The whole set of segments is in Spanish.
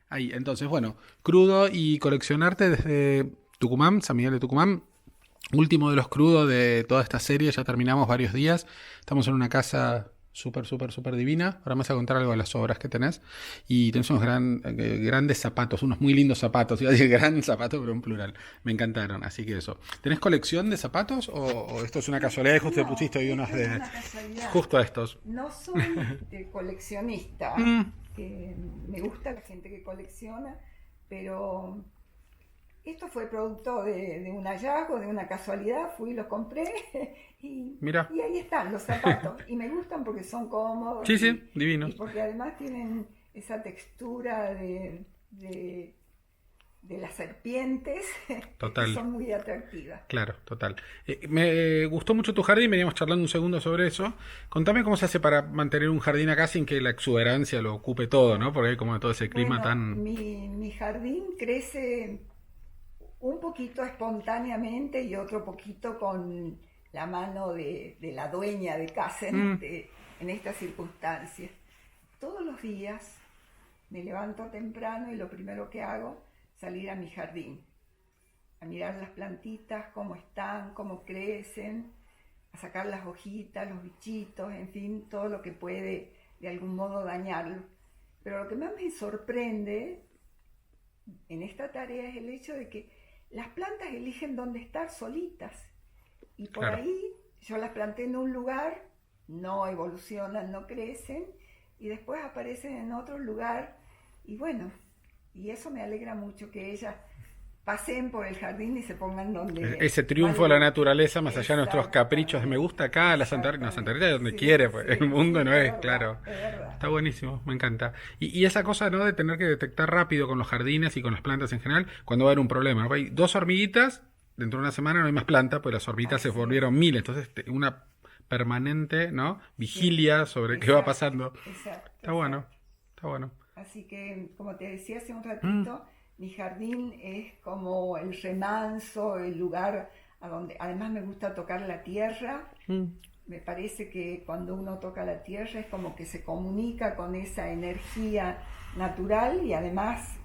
Ahí, entonces, bueno, crudo y coleccionarte desde Tucumán, San Miguel de Tucumán. Último de los crudos de toda esta serie, ya terminamos varios días. Estamos en una casa súper, súper, súper divina. Ahora me vas a contar algo de las obras que tenés. Y tenés unos grandes zapatos, unos muy lindos zapatos. Iba a decir gran zapato, pero en plural. Me encantaron, así que eso. ¿Tenés colección de zapatos o esto es una casualidad y justo te No, pusiste hoy unos esto es de... una casualidad. Justo estos? No soy coleccionista, Mm, que me gusta la gente que colecciona, pero esto fue producto de un hallazgo, de una casualidad, fui y los compré y, mira. y ahí están los zapatos. Y me gustan porque son cómodos Sí, y, sí, y divinos. porque además tienen esa textura de las serpientes que Total. son muy atractivas. Claro, total. Me gustó mucho tu jardín, veníamos charlando un segundo sobre eso. Contame cómo se hace para mantener un jardín acá sin que la exuberancia lo ocupe todo, ¿no? Porque hay como todo ese clima Bueno, tan... mi jardín crece un poquito espontáneamente y otro poquito con la mano de la dueña de casa Mm, en estas circunstancias. Todos los días me levanto temprano y lo primero que hago es salir a mi jardín, a mirar las plantitas, cómo están, cómo crecen, a sacar las hojitas, los bichitos, en fin, todo lo que puede de algún modo dañarlo. Pero lo que más me sorprende en esta tarea es el hecho de que las plantas eligen dónde estar solitas. Y por claro. ahí yo las planté en un lugar, no evolucionan, no crecen, y después aparecen en otro lugar. Y bueno, y eso me alegra mucho que ellas pasen por el jardín y se pongan donde Ese más triunfo de les la gusta. naturaleza, más allá de nuestros caprichos de me Exactamente, gusta acá, la Santa Rita, no, Santa Rita exactamente. es donde Sí, quiere, pues el sí, mundo sí, no es, claro. es verdad. Está buenísimo, me encanta. Y esa cosa, ¿no? De tener que detectar rápido con los jardines y con las plantas en general, cuando va a haber un problema, ¿no? Hay dos hormiguitas, dentro de una semana no hay más planta, pues las hormiguitas se Así es, volvieron miles, entonces una permanente, ¿no? sí, Vigilia sobre qué va exacto, pasando. exacto, Está bueno, exacto. está bueno. Así que, como te decía hace un Mm, ratito, mi jardín es como el remanso, el lugar a donde además me gusta tocar la tierra. mm. Me parece que cuando uno toca la tierra es como que se comunica con esa energía natural y además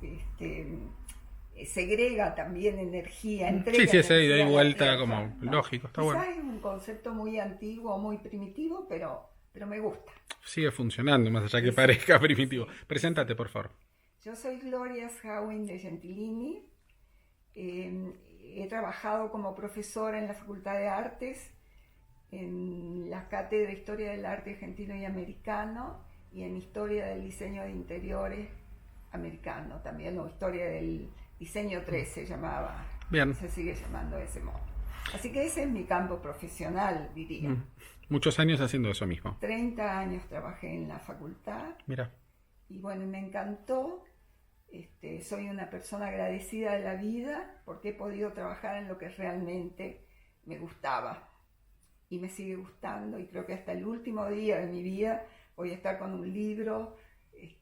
segrega también energía, Sí, entrega sí, ese ida y energía a la vuelta tierra, como ¿no? lógico, está bueno. Quizás es un concepto muy antiguo, muy primitivo, pero me gusta. Sigue funcionando, más allá que Sí, parezca primitivo. sí, Preséntate, sí. por favor. Yo soy Gloria Schawin de Gentilini. Eh, He trabajado como profesora en la Facultad de Artes, en la cátedra de Historia del Arte Argentino y Americano y en Historia del Diseño de Interiores Americano también, o Historia del Diseño 3 se llamaba, Bien. se sigue llamando de ese modo. Así que ese es mi campo profesional, diría. Mm. Muchos años haciendo eso mismo. 30 años trabajé en la facultad Mira. y bueno, me encantó. Soy una persona agradecida de la vida porque he podido trabajar en lo que realmente me gustaba y me sigue gustando y creo que hasta el último día de mi vida voy a estar con un libro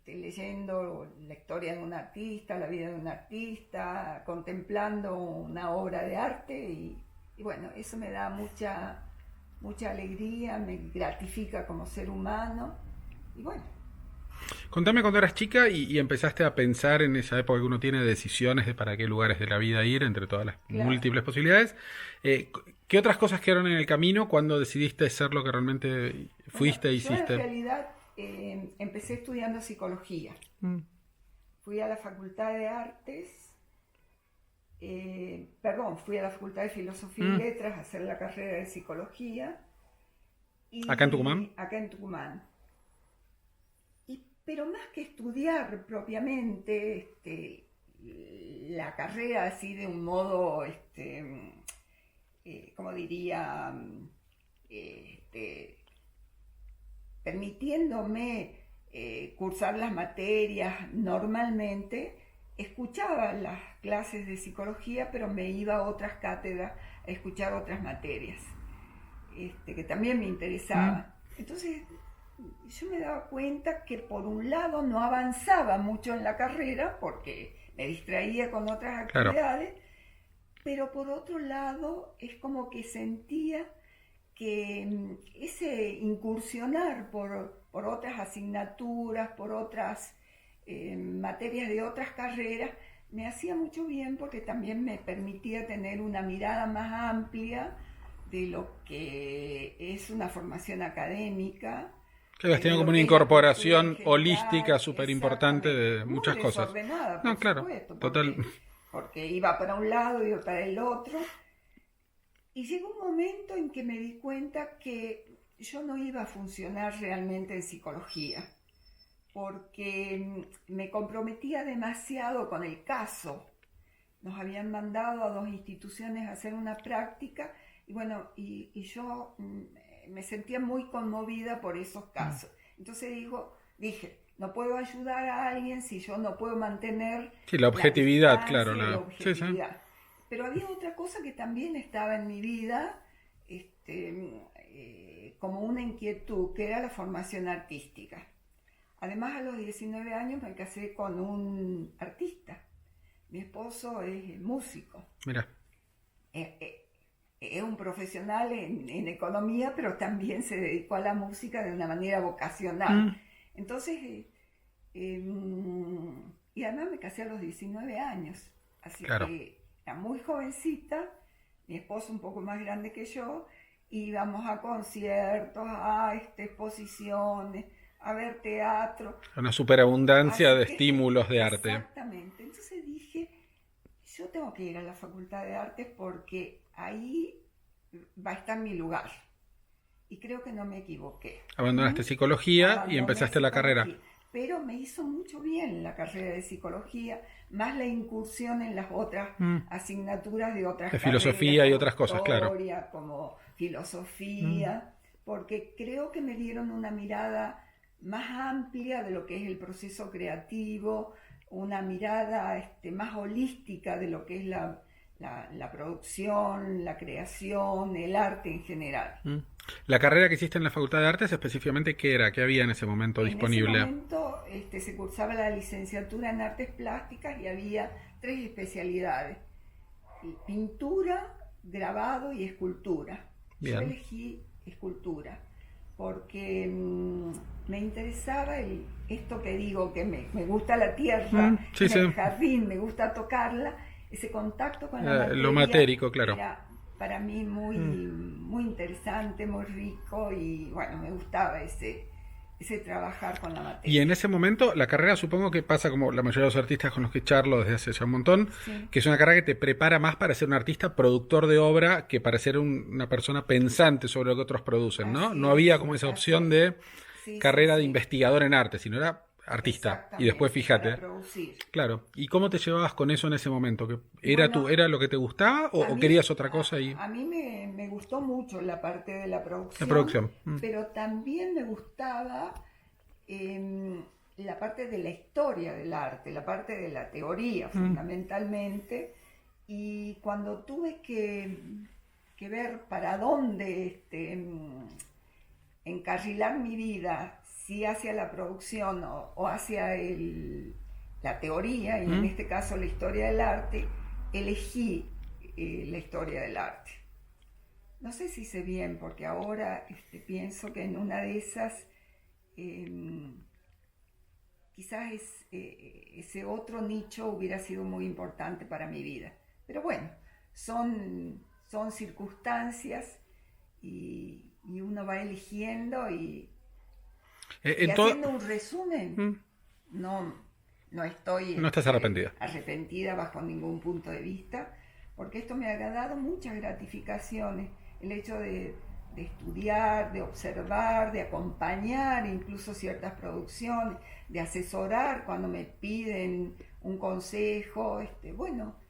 leyendo la historia de un artista, la vida de un artista, contemplando una obra de arte y bueno, eso me da mucha alegría, me gratifica como ser humano y bueno, Contame cuando eras chica y empezaste a pensar en esa época que uno tiene decisiones de para qué lugares de la vida ir, entre todas las claro. múltiples posibilidades. ¿Qué otras cosas quedaron en el camino cuando decidiste ser lo que realmente Bueno, fuiste e yo en hiciste? realidad empecé estudiando psicología. Mm. Fui a la Facultad de Artes, perdón, fui a la Facultad de Filosofía y Mm. Letras a hacer la carrera de psicología ¿Acá en Tucumán? y acá en Tucumán. Pero más que estudiar propiamente la carrera así de un modo, como diría, este, permitiéndome cursar las materias normalmente, escuchaba las clases de psicología, pero me iba a otras cátedras a escuchar otras materias que también me Mm. interesaban. Entonces yo me daba cuenta que por un lado no avanzaba mucho en la carrera porque me distraía con otras Claro, actividades, pero por otro lado es como que sentía que ese incursionar por otras asignaturas, por otras materias de otras carreras, me hacía mucho bien porque también me permitía tener una mirada más amplia de lo que es una formación académica. Claro, tiene como una incorporación holística súper importante de muchas muy cosas. desordenada, No, por claro, supuesto, total. porque iba para un lado, iba para el otro. Y llegó un momento en que me di cuenta que yo no iba a funcionar realmente en psicología, porque me comprometía demasiado con el caso. Nos habían mandado a 2 instituciones a hacer una práctica y bueno, y yo me sentía muy conmovida por esos casos. Entonces dije, no puedo ayudar a alguien si yo no puedo mantener Sí, la objetividad, la claro. la Sí, objetividad. sí. Pero había otra cosa que también estaba en mi vida, como una inquietud, que era la formación artística. Además, a los 19 años me casé con un artista. Mi esposo es músico. Mira. Es un profesional en economía, pero también se dedicó a la música de una manera vocacional. Entonces, y además me casé a los 19 años. Así claro. que era muy jovencita, mi esposo un poco más grande que yo, íbamos a conciertos, a exposiciones, a ver teatro. Una superabundancia Así de que, estímulos de arte. Exactamente. Entonces dije, yo tengo que ir a la Facultad de Artes porque ahí va a estar mi lugar. Y creo que no me equivoqué. Abandonaste psicología y empezaste la carrera. Pero me hizo mucho bien la carrera de psicología, más la incursión en las otras asignaturas de otras de carreras, filosofía y como otras cosas, claro. historia, como filosofía, porque creo que me dieron una mirada más amplia de lo que es el proceso creativo, una mirada más holística de lo que es la producción, la creación, el arte en general. La carrera que hiciste en la Facultad de Artes, específicamente, ¿qué era? ¿Qué había en ese momento disponible? En ese momento se cursaba la licenciatura en Artes Plásticas y había 3 especialidades: pintura, grabado y escultura. Bien. Yo elegí escultura porque me interesaba esto que digo, que me gusta la tierra, sí, en el jardín, me gusta tocarla, ese contacto con la materia. Lo matérico, claro. Era para mí muy interesante, muy rico y bueno, me gustaba ese trabajar con la materia. Y en ese momento, la carrera supongo que pasa como la mayoría de los artistas con los que charlo desde hace ya un montón, sí, que es una carrera que te prepara más para ser un artista productor de obra que para ser una persona pensante sobre lo que otros producen, ¿no? No había como esa opción de carrera de investigador en arte, sino era artista. Y después fíjate. Claro. ¿Y cómo te llevabas con eso en ese momento? ¿Que era era lo que te gustaba o querías otra cosa? A mí me gustó mucho la parte de la producción. La producción. Pero también me gustaba la parte de la historia del arte, la parte de la teoría fundamentalmente. Y cuando tuve que ver para dónde encarrilar mi vida, si hacia la producción o hacia la teoría, y en este caso la historia del arte, elegí la historia del arte. No sé si hice bien, porque ahora pienso que en una de esas quizás ese otro nicho hubiera sido muy importante para mi vida. Pero bueno, son circunstancias y uno va eligiendo y haciendo un resumen, no estoy no estás arrepentida bajo ningún punto de vista, porque esto me ha dado muchas gratificaciones, el hecho de estudiar, de observar, de acompañar incluso ciertas producciones, de asesorar cuando me piden un consejo, bueno,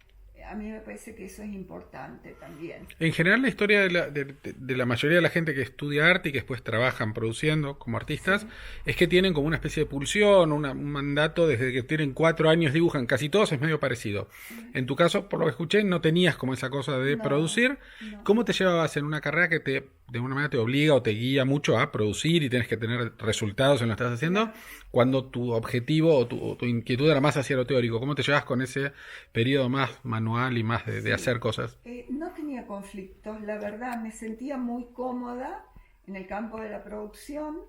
a mí me parece que eso es importante también. En general, la historia de la mayoría de la gente que estudia arte y que después trabajan produciendo como artistas, es que tienen como una especie de pulsión, un mandato desde que tienen 4 años, dibujan, casi todos es medio parecido. En tu caso, por lo que escuché, no tenías como esa cosa de producir. No. ¿Cómo te llevabas en una carrera que de alguna manera te obliga o te guía mucho a producir y tienes que tener resultados en lo que estás haciendo, cuando tu objetivo o tu inquietud era más hacia lo teórico? ¿Cómo te llevas con ese periodo más manual y más de hacer cosas? No tenía conflictos, la verdad, me sentía muy cómoda en el campo de la producción.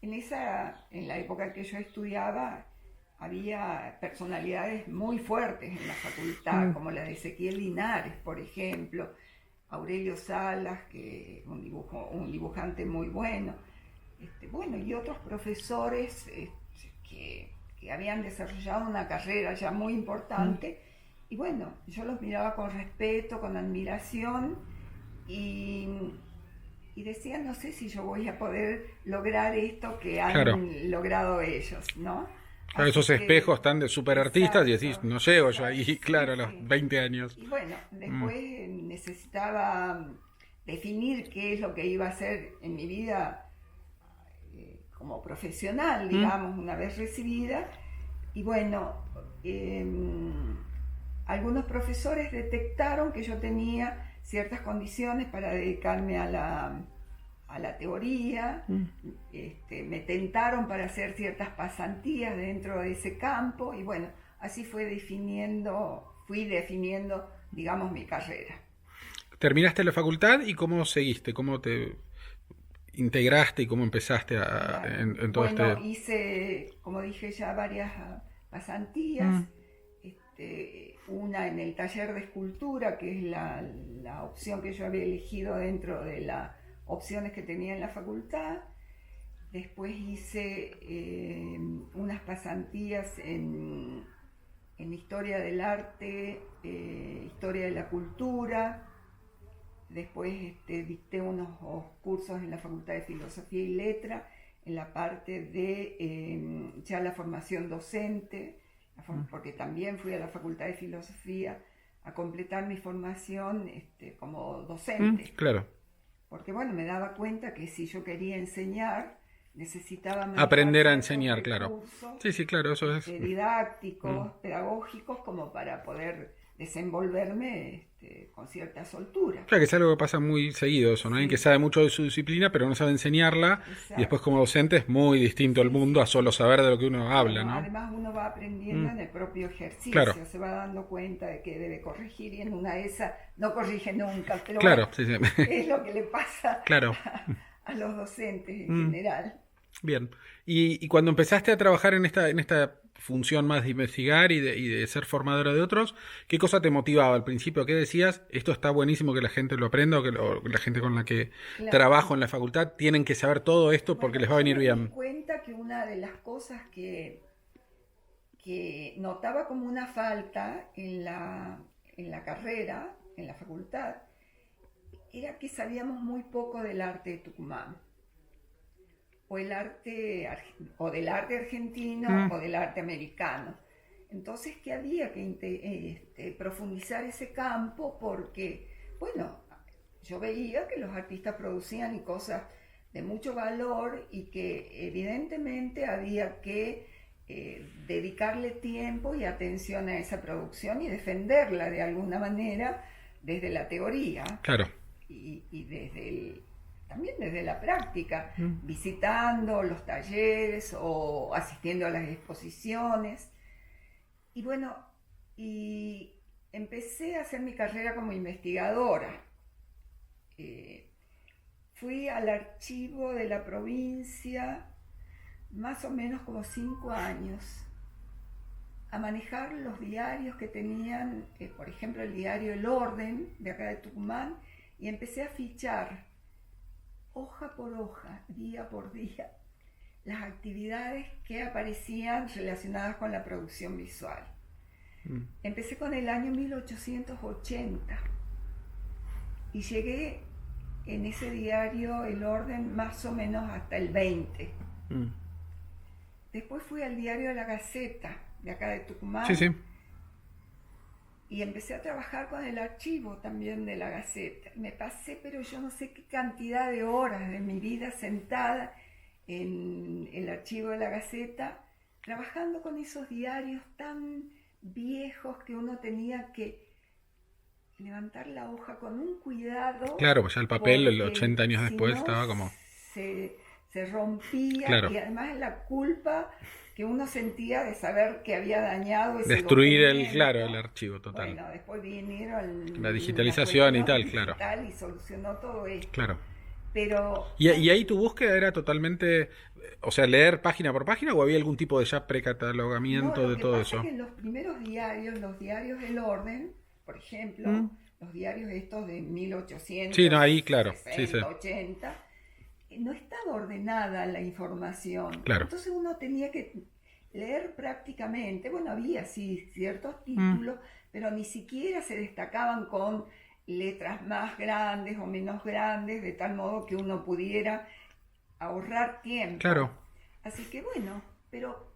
En la época que yo estudiaba, había personalidades muy fuertes en la facultad, como la de Ezequiel Linares, por ejemplo, Aurelio Salas, que un dibujante muy bueno, bueno, y otros profesores que habían desarrollado una carrera ya muy importante, y bueno, yo los miraba con respeto, con admiración, y decía, no sé si yo voy a poder lograr esto que han logrado ellos, ¿no? Claro, esos espejos tan de superartistas y decís, no llego yo ahí, claro, a los 20 años. Y bueno, después necesitaba definir qué es lo que iba a hacer en mi vida como profesional, digamos, una vez recibida. Y bueno, algunos profesores detectaron que yo tenía ciertas condiciones para dedicarme a la teoría, me tentaron para hacer ciertas pasantías dentro de ese campo, y bueno, así fui definiendo, digamos, mi carrera. ¿Terminaste la facultad y cómo seguiste? ¿Cómo te integraste y cómo empezaste en todo bueno, hice, como dije ya, varias pasantías, una en el taller de escultura, que es la opción que yo había elegido dentro de las opciones que tenía en la facultad. Después hice unas pasantías en historia del arte, historia de la cultura. Después dicté unos cursos en la Facultad de Filosofía y Letra, en la parte de ya la formación docente, porque también fui a la Facultad de Filosofía a completar mi formación como docente. Claro. Porque bueno, me daba cuenta que si yo quería enseñar, necesitaba aprender a enseñar, claro. Sí, claro, eso es. Didácticos, pedagógicos, como para poder desenvolverme con cierta soltura. Claro, que es algo que pasa muy seguido eso, ¿no? Alguien que sabe mucho de su disciplina, pero no sabe enseñarla. Exacto. Y después como docente es muy distinto el mundo a solo saber de lo que uno habla, ¿no? Además uno va aprendiendo en el propio ejercicio, claro. Se va dando cuenta de que debe corregir, y en una de esas no corrige nunca, pero claro, bueno, sí. Es lo que le pasa claro. a los docentes en general. Bien. Y cuando empezaste a trabajar en esta función más de investigar y de ser formadora de otros, ¿qué cosa te motivaba al principio? ¿Qué decías? Esto está buenísimo que la gente lo aprenda, o la gente con la que trabajo en la facultad tienen que saber todo esto porque les va a venir bien. Me di cuenta que una de las cosas que notaba como una falta en la carrera, en la facultad, era que sabíamos muy poco del arte de Tucumán. O del arte argentino o del arte americano. Entonces que había que profundizar ese campo, porque, bueno, yo veía que los artistas producían cosas de mucho valor y que evidentemente había que dedicarle tiempo y atención a esa producción y defenderla de alguna manera desde la teoría. Claro. Y también desde la práctica, visitando los talleres o asistiendo a las exposiciones. Y bueno, y empecé a hacer mi carrera como investigadora. Fui al archivo de la provincia más o menos como 5 años a manejar los diarios que tenían, por ejemplo, el diario El Orden de acá de Tucumán, y empecé a fichar hoja por hoja, día por día, las actividades que aparecían relacionadas con la producción visual. Empecé con el año 1880 y llegué en ese diario El Orden más o menos hasta el 20. Después fui al diario La Gaceta de acá de Tucumán. Sí. Y empecé a trabajar con el archivo también de La Gaceta. Me pasé, pero yo no sé qué cantidad de horas de mi vida sentada en el archivo de La Gaceta, trabajando con esos diarios tan viejos que uno tenía que levantar la hoja con un cuidado. Claro, pues ya el papel, 80 años después, no, estaba como... Se rompía, claro. Y además la culpa que uno sentía de saber que había dañado ese destruir el archivo total. Bueno, después vinieron la digitalización y tal, claro. Y solucionó todo esto. Claro. Pero ¿Y ahí tu búsqueda era totalmente, o sea, leer página por página o había algún tipo de ya no, precatalogamiento lo de que todo pasa es eso? que en los primeros diarios, los diarios del orden, por Mm. ejemplo, los diarios estos de Sí, no, ahí, claro, sí, sí, 1860, 80, no estaba ordenada la información. claro. Entonces uno tenía que leer prácticamente, bueno, había sí ciertos Mm. títulos, pero ni siquiera se destacaban con letras más grandes o menos grandes, de tal modo que uno pudiera ahorrar Claro. tiempo. Así que bueno, pero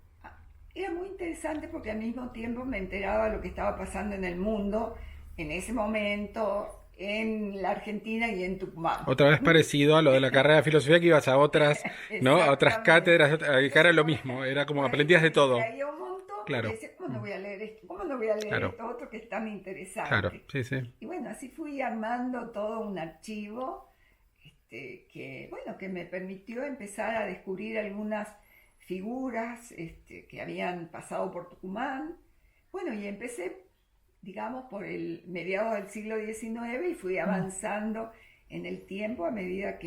era muy interesante porque al mismo tiempo me enteraba de lo que estaba pasando en el mundo en ese momento, en la Argentina y en Tucumán. Otra vez parecido a lo de la carrera de filosofía que ibas a otras, ¿no? A otras Exactamente. cátedras, que era Entonces lo mismo, era como por ahí aprendías me de todo. distraía un montón porque Claro. decía, ¿cómo no Mm. voy a leer esto? ¿Cómo no voy a leer Claro, esto otro que es tan claro, interesante? sí, sí. Y bueno, así fui armando todo un archivo que, bueno, que me permitió empezar a descubrir algunas figuras que habían pasado por Tucumán. Bueno, y empecé, digamos, por el mediados del siglo XIX y fui Mm. avanzando en el tiempo a medida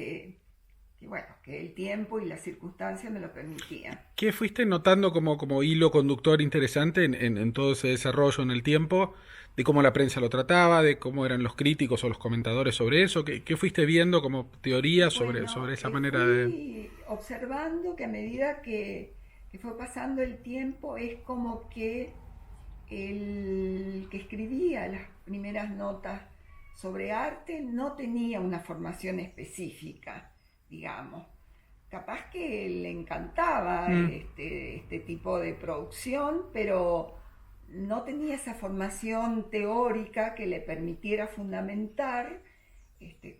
bueno, que el tiempo y las circunstancias me lo permitían. ¿Qué fuiste notando como hilo conductor interesante en todo ese desarrollo en el tiempo? De cómo la prensa lo trataba, de cómo eran los críticos o los comentadores sobre eso. ¿Qué fuiste viendo como teoría sobre Bueno, esa manera de...? fui observando que a medida que fue pasando el tiempo es como que el que escribía las primeras notas sobre arte no tenía una formación específica, digamos. Capaz que le encantaba Mm, este tipo de producción, pero no tenía esa formación teórica que le permitiera fundamentar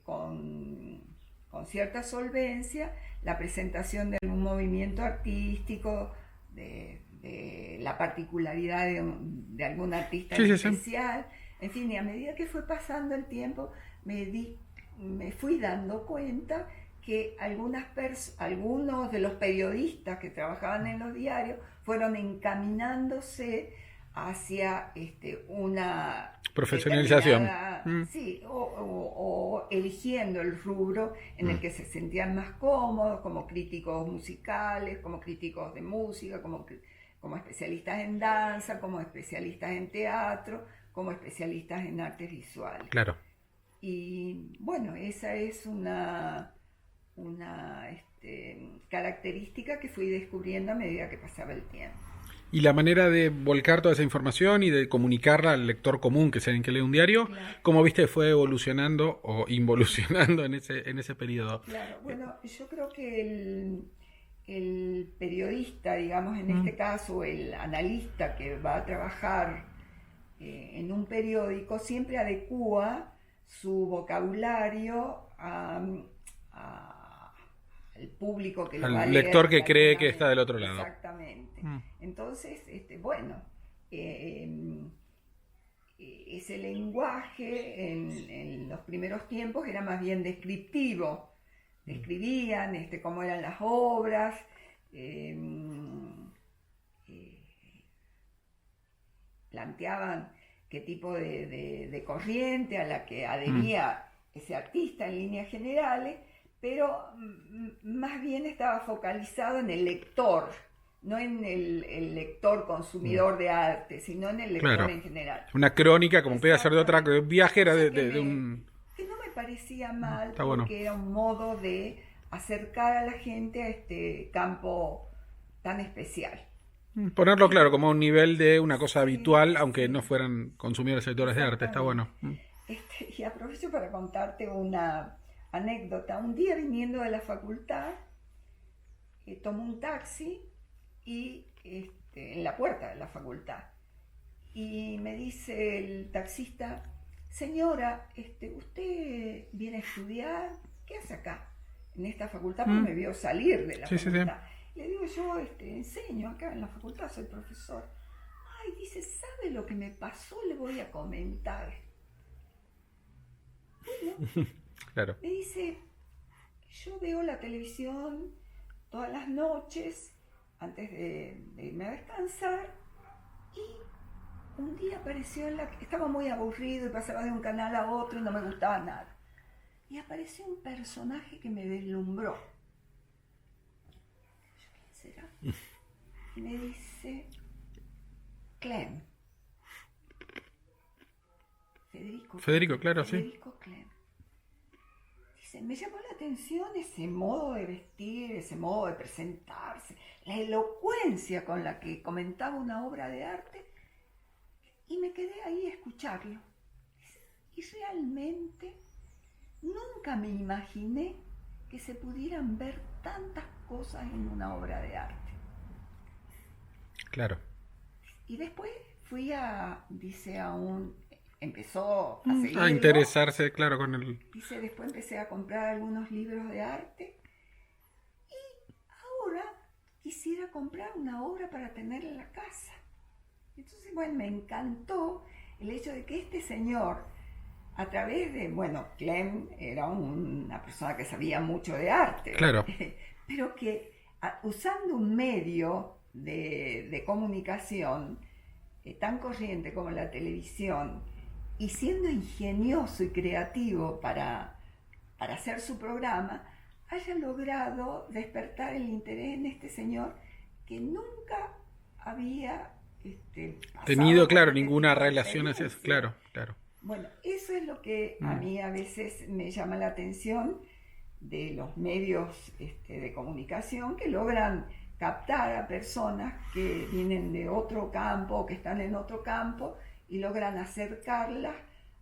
con cierta solvencia la presentación de algún movimiento artístico, de la particularidad de algún artista en sí, sí, sí. especial. En fin, y a medida que fue pasando el tiempo, me fui dando cuenta que algunos de los periodistas que trabajaban en los diarios fueron encaminándose hacia una Profesionalización. determinada, Mm, sí, o eligiendo el rubro en el mm, que se sentían más cómodos, como críticos musicales, como críticos de música, como especialistas en danza, como especialistas en teatro, como especialistas en artes visuales. claro. Y bueno, esa es una característica que fui descubriendo a medida que pasaba el tiempo. Y la manera de volcar toda esa información y de comunicarla al lector común, que es alguien que lee un diario, Claro. ¿cómo viste fue evolucionando o involucionando en ese periodo? Claro, bueno, yo creo que el periodista, digamos en Mm, este caso, el analista que va a trabajar en un periódico, siempre adecua su vocabulario al público que lo va a al lector leer de que cree alguna que está del manera. otro lado. Exactamente. Mm, Entonces, bueno, eh, ese lenguaje en los primeros tiempos era más bien descriptivo. Describían cómo eran las obras, eh, eh, planteaban qué tipo de corriente a la que mm, adhería ese artista en líneas generales, pero más bien estaba focalizado en el lector, no en el lector mm. consumidor de arte, sino en el lector Claro. en general. Una crónica, como puede ser de otra Exactamente. viajera Cosa de un... que no me parecía mal Está bueno. porque era un modo de acercar a la gente a este campo tan especial. Ponerlo Y claro, como a un nivel de una cosa sí, habitual, aunque no sí, fueran consumidores sectores de arte. Está exactamente. bueno. Mm. Y aprovecho para contarte una anécdota. Un día viniendo de la facultad, tomo un taxi y en la puerta de la facultad. Y me dice el taxista, señora, ¿usted viene a estudiar? ¿Qué hace acá? En esta facultad, porque Mm. me vio salir de la Sí, sí, sí. facultad. Le digo, yo enseño acá en la facultad, soy profesor. Ay, dice, ¿sabe lo que me pasó? Le voy a comentar. Bueno, Claro. me dice, yo veo la televisión todas las noches antes de irme a descansar y un día apareció estaba muy aburrido y pasaba de un canal a otro y no me gustaba nada. y apareció un personaje que me deslumbró. ¿Quién será? Y me dice, Clem. Federico, claro, Federico Clem. Dice, me llamó la atención ese modo de vestir, ese modo de presentarse, la elocuencia con la que comentaba una obra de arte, y me quedé ahí a escucharlo. Y realmente nunca me imaginé que se pudieran ver tantas cosas en una obra de arte. Claro. Y después empezó a seguirlo. A interesarse, claro, con el... Dice, después empecé a comprar algunos libros de arte y ahora quisiera comprar una obra para tener en la casa. Entonces, bueno, me encantó el hecho de que este señor, a través de, bueno, Clem era una persona que sabía mucho de arte, claro, pero que usando un medio de comunicación tan corriente como la televisión, y siendo ingenioso y creativo para hacer su programa, haya logrado despertar el interés en este señor que nunca había tenido, claro, ninguna relación hacia eso, claro. Bueno, eso es lo que a mí a veces me llama la atención de los medios de comunicación, que logran captar a personas que vienen de otro campo, que están en otro campo, y logran acercarlas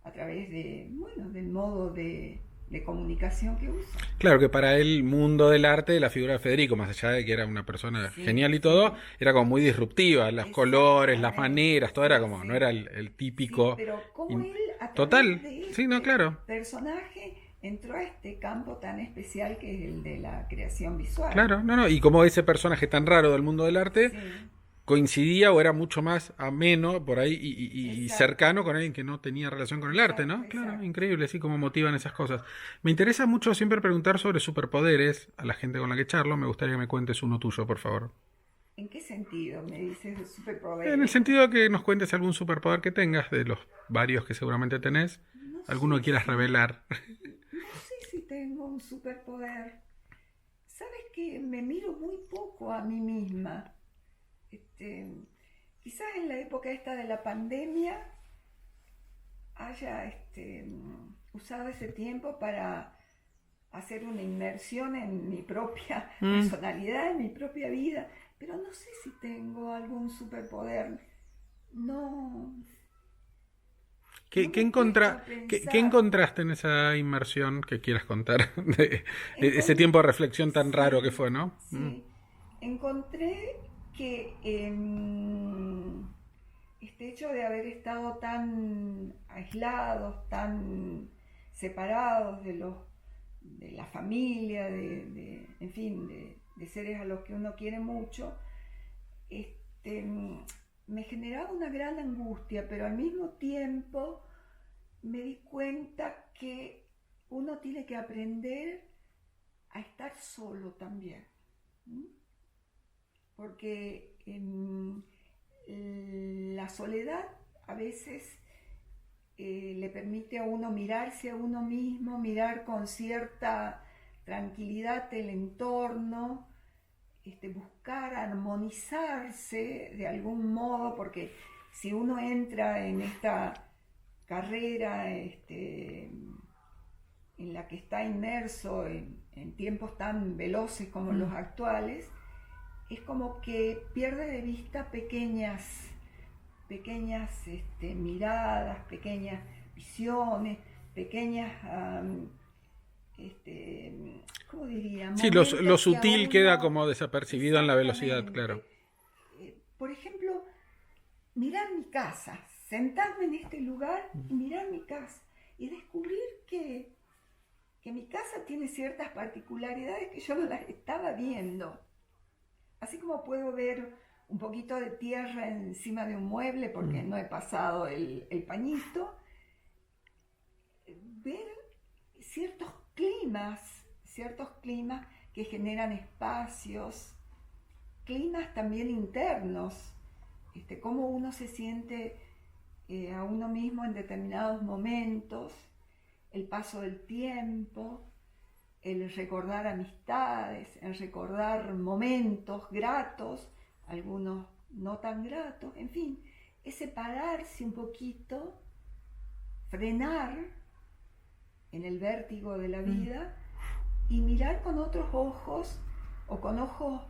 a través de, bueno, del modo de comunicación que usan. Claro que para el mundo del arte, la figura de Federico, más allá de que era una persona genial y todo, era como muy disruptiva, los colores, las maneras, todo era como, no era el típico... Sí, pero como él, a través total, de sí, no, claro. personaje, entró a este campo tan especial que es el de la creación visual. Claro, no, y como ese personaje tan raro del mundo del arte... Sí. Coincidía o era mucho más ameno por ahí y cercano con alguien que no tenía relación con el arte, ¿no? Claro, increíble, así como motivan esas cosas. Me interesa mucho siempre preguntar sobre superpoderes a la gente con la que charlo. Me gustaría que me cuentes uno tuyo, por favor. ¿En qué sentido me dices de superpoderes? En el sentido de que nos cuentes algún superpoder que tengas, de los varios que seguramente tenés. No alguno que quieras revelar. No sé si tengo un superpoder. Sabes que me miro muy poco a mí misma. Quizás en la época esta de la pandemia haya usado ese tiempo para hacer una inmersión en mi propia personalidad, en mi propia vida, pero no sé si tengo algún superpoder. ¿Qué encontraste en esa inmersión que quieras contar? de ese tiempo de reflexión tan raro que fue, ¿no? Sí, encontré que este hecho de haber estado tan aislados, tan separados de la familia, en fin, de seres a los que uno quiere mucho, me generaba una gran angustia, pero al mismo tiempo me di cuenta que uno tiene que aprender a estar solo también. Porque la soledad a veces le permite a uno mirarse a uno mismo, mirar con cierta tranquilidad el entorno, buscar armonizarse de algún modo, porque si uno entra en esta carrera en la que está inmerso en tiempos tan veloces como los actuales, es como que pierde de vista pequeñas miradas, pequeñas visiones, pequeñas, ¿cómo diría? Sí, lo sutil queda como desapercibido en la velocidad, claro. Por ejemplo, mirar mi casa, sentarme en este lugar y mirar mi casa y descubrir que mi casa tiene ciertas particularidades que yo no las estaba viendo. Así como puedo ver un poquito de tierra encima de un mueble porque no he pasado el pañito, ver ciertos climas que generan espacios, climas también internos, cómo uno se siente a uno mismo en determinados momentos. el paso del tiempo, el recordar amistades, el recordar momentos gratos, algunos no tan gratos, en fin, es separarse un poquito, frenar en el vértigo de la vida y mirar con otros ojos, o con ojos,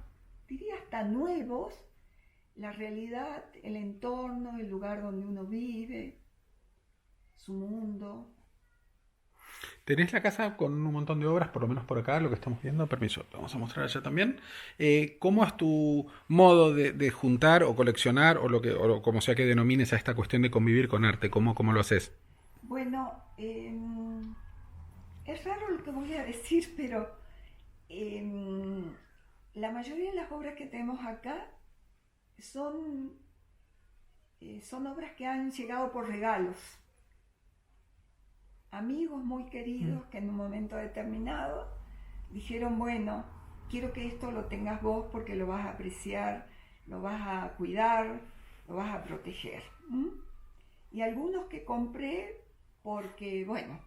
diría hasta nuevos, la realidad, el entorno, el lugar donde uno vive, su mundo. Tenés la casa con un montón de obras, por lo menos por acá, lo que estamos viendo. Permiso, lo vamos a mostrar allá también. ¿Cómo es tu modo de juntar o coleccionar o como sea que denomines a esta cuestión de convivir con arte? ¿Cómo lo haces? Bueno, es raro lo que voy a decir, pero la mayoría de las obras que tenemos acá son obras que han llegado por regalos. Amigos muy queridos que en un momento determinado dijeron, bueno, quiero que esto lo tengas vos porque lo vas a apreciar, lo vas a cuidar, lo vas a proteger. Y algunos que compré porque, bueno,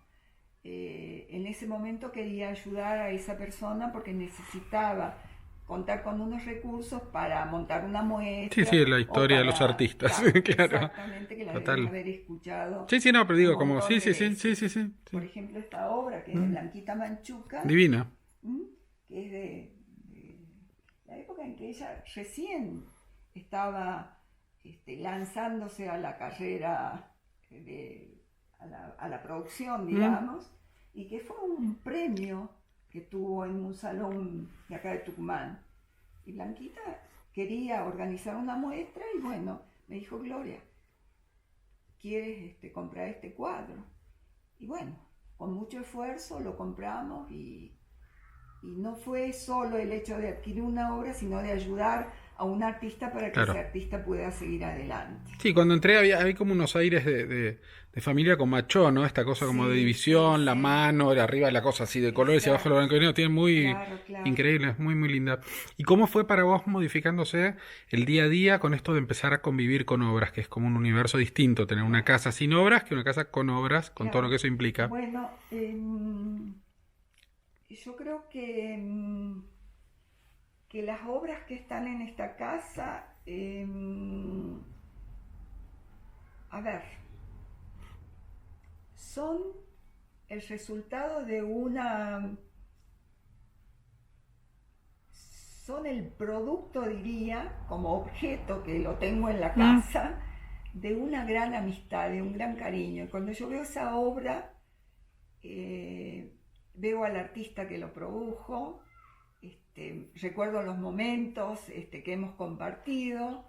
en ese momento quería ayudar a esa persona porque necesitaba contar con unos recursos para montar una muestra. Sí, la historia de los artistas, claro. Exactamente, que la deben haber escuchado. Sí, no, pero digo, como, sí. Por ejemplo, esta obra que es de Blanquita Manchuca. Divina. Que es de la época en que ella recién estaba lanzándose a la carrera, a la producción, digamos, y que fue un premio que tuvo en un salón de acá de Tucumán. Y Blanquita quería organizar una muestra y bueno, me dijo, Gloria, ¿quieres comprar este cuadro? Y bueno, con mucho esfuerzo lo compramos y no fue solo el hecho de adquirir una obra, sino de ayudar a un artista para que ese artista pueda seguir adelante. Sí, cuando entré había como unos aires de familia con Machó, ¿no? Esta cosa como de división, la mano, arriba la cosa así de colores y abajo lo blanco y negro, tiene muy increíble, muy muy linda. ¿Y cómo fue para vos modificándose el día a día con esto de empezar a convivir con obras, que es como un universo distinto, tener una casa sin obras que una casa con obras, con todo lo que eso implica? Bueno, yo creo que las obras que están en esta casa, a ver, son el resultado de son el producto, diría, como objeto que lo tengo en la casa, de una gran amistad, de un gran cariño. Y cuando yo veo esa obra, veo al artista que lo produjo, recuerdo los momentos que hemos compartido,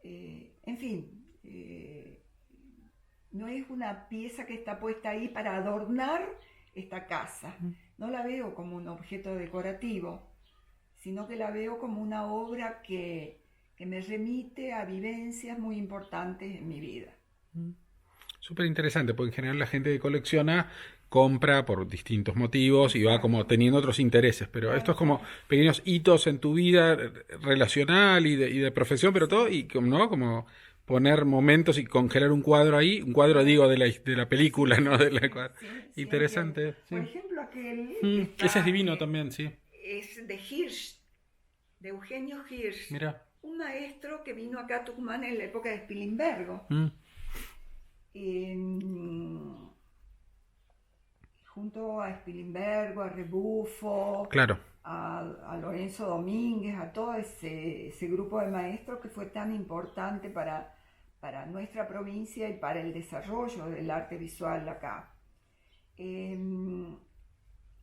en fin, no es una pieza que está puesta ahí para adornar esta casa, no la veo como un objeto decorativo, sino que la veo como una obra que me remite a vivencias muy importantes en mi vida. Súper interesante, porque en general la gente que colecciona compra por distintos motivos y va como teniendo otros intereses, pero esto es como pequeños hitos en tu vida relacional y de profesión, pero todo, y ¿no? Como poner momentos y congelar un cuadro ahí, un cuadro digo de la película, ¿no? Interesante. Por ejemplo, aquel ese es divino también, sí. Es de Hirsch, de Eugenio Hirsch. Mira. Un maestro que vino acá a Tucumán en la época de Spilimbergo. Junto a Spilimbergo, a Rebufo, claro, a Lorenzo Domínguez, a todo ese grupo de maestros que fue tan importante para nuestra provincia y para el desarrollo del arte visual acá.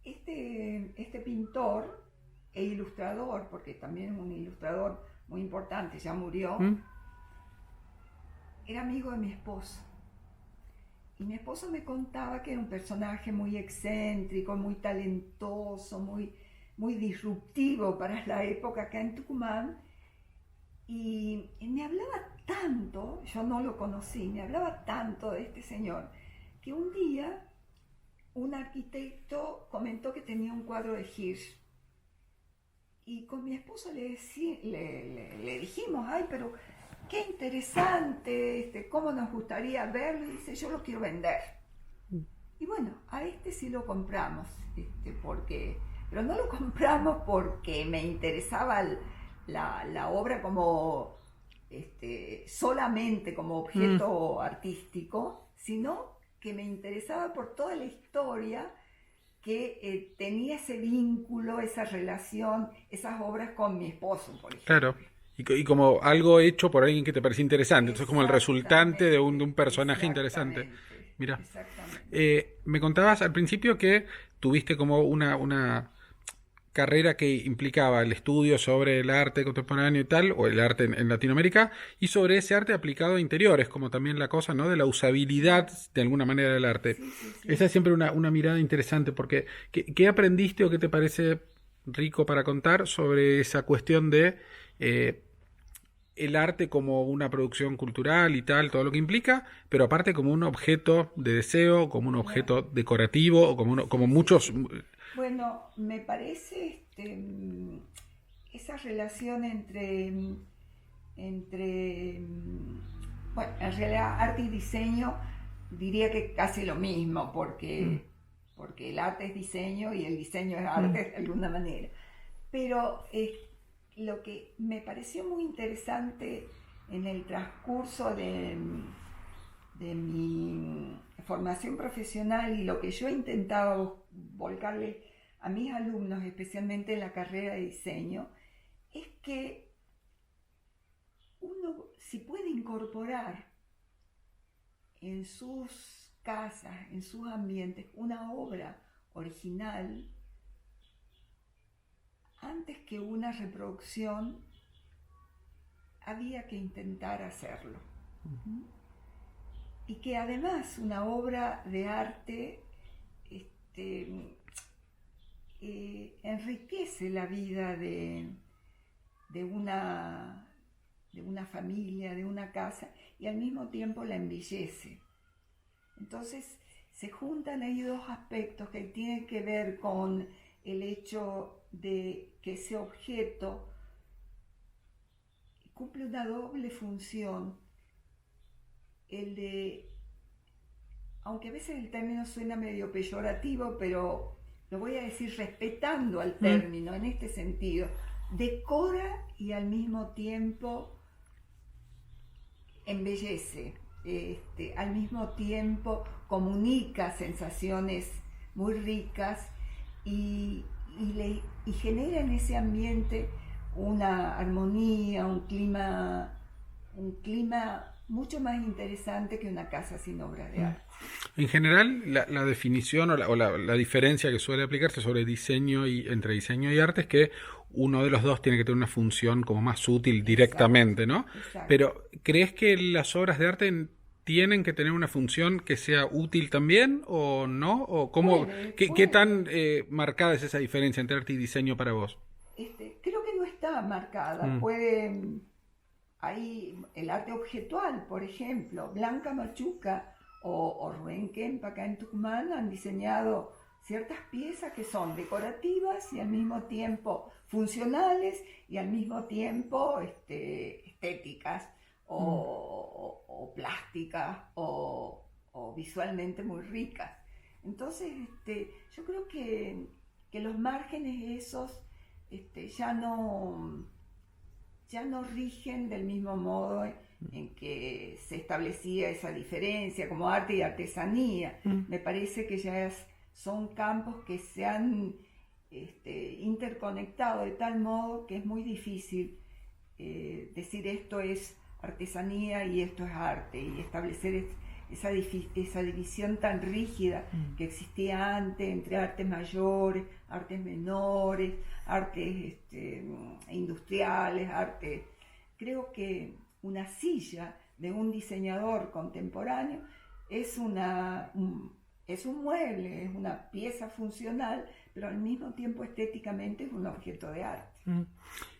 Este pintor e ilustrador, porque también es un ilustrador muy importante, ya murió, era amigo de mi esposo. Y mi esposo me contaba que era un personaje muy excéntrico, muy talentoso, muy disruptivo para la época acá en Tucumán. Y me hablaba tanto, yo no lo conocí, me hablaba tanto de este señor, que un día un arquitecto comentó que tenía un cuadro de Hirsch. Y con mi esposo le dijimos, ay, pero qué interesante, cómo nos gustaría verlo. Y dice, yo lo quiero vender. Y bueno, a este sí lo compramos, pero no lo compramos porque me interesaba la obra como solamente como objeto artístico, sino que me interesaba por toda la historia que tenía ese vínculo, esa relación, esas obras con mi esposo, por ejemplo. Claro. Y como algo hecho por alguien que te parecía interesante. Entonces, como el resultante de Exactamente, un personaje interesante. exactamente, Mira. exactamente. Me contabas al principio que tuviste como una carrera que implicaba el estudio sobre el arte contemporáneo y tal, o el arte en Latinoamérica, y sobre ese arte aplicado a interiores, como también la cosa, ¿no? De la usabilidad de alguna manera del arte. Sí, sí, Esa sí. es siempre una mirada interesante, porque ¿qué aprendiste o qué te parece rico para contar sobre esa cuestión de el arte como una producción cultural y tal, todo lo que implica, pero aparte como un objeto de deseo, como un Claro. objeto decorativo, o como, como Sí, sí, muchos... sí. Bueno, me parece esa relación bueno, en realidad arte y diseño diría que casi lo mismo, porque el arte es diseño y el diseño es arte de alguna manera. Pero lo que me pareció muy interesante en el transcurso de mi formación profesional y lo que yo intentaba volcarle a mis alumnos, especialmente en la carrera de diseño, es que uno, si puede incorporar en sus casas, en sus ambientes, una obra original, antes que una reproducción, había que intentar hacerlo. Y que además una obra de arte enriquece la vida de una familia, de una casa, y al mismo tiempo la embellece. Entonces se juntan ahí dos aspectos que tienen que ver con el hecho de que ese objeto cumple una doble función, el de, aunque a veces el término suena medio peyorativo, pero lo voy a decir respetando al término en este sentido, decora y al mismo tiempo embellece, al mismo tiempo comunica sensaciones muy ricas y genera en ese ambiente una armonía, un clima mucho más interesante que una casa sin obras de arte. En general, la definición o la diferencia que suele aplicarse sobre diseño y entre diseño y arte es que uno de los dos tiene que tener una función como más útil directamente, ¿no? Exacto. Pero, ¿crees que las obras de arte tienen que tener una función que sea útil también o no? ¿O cómo, qué tan marcada es esa diferencia entre arte y diseño para vos? Creo que no está marcada. Hay el arte objetual, por ejemplo, Blanca Machuca o Rubén Kemp acá en Tucumán han diseñado ciertas piezas que son decorativas y al mismo tiempo funcionales y al mismo tiempo estéticas o plásticas o visualmente muy ricas. Entonces, yo creo que los márgenes esos ya no rigen del mismo modo en que se establecía esa diferencia como arte y artesanía. Me parece que son campos que se han interconectado de tal modo que es muy difícil decir esto es artesanía y esto es arte, y establecer esa división tan rígida que existía antes entre artes mayores, artes menores, artes industriales, artes. Creo que una silla de un diseñador contemporáneo es un mueble, es una pieza funcional, pero al mismo tiempo estéticamente es un objeto de arte.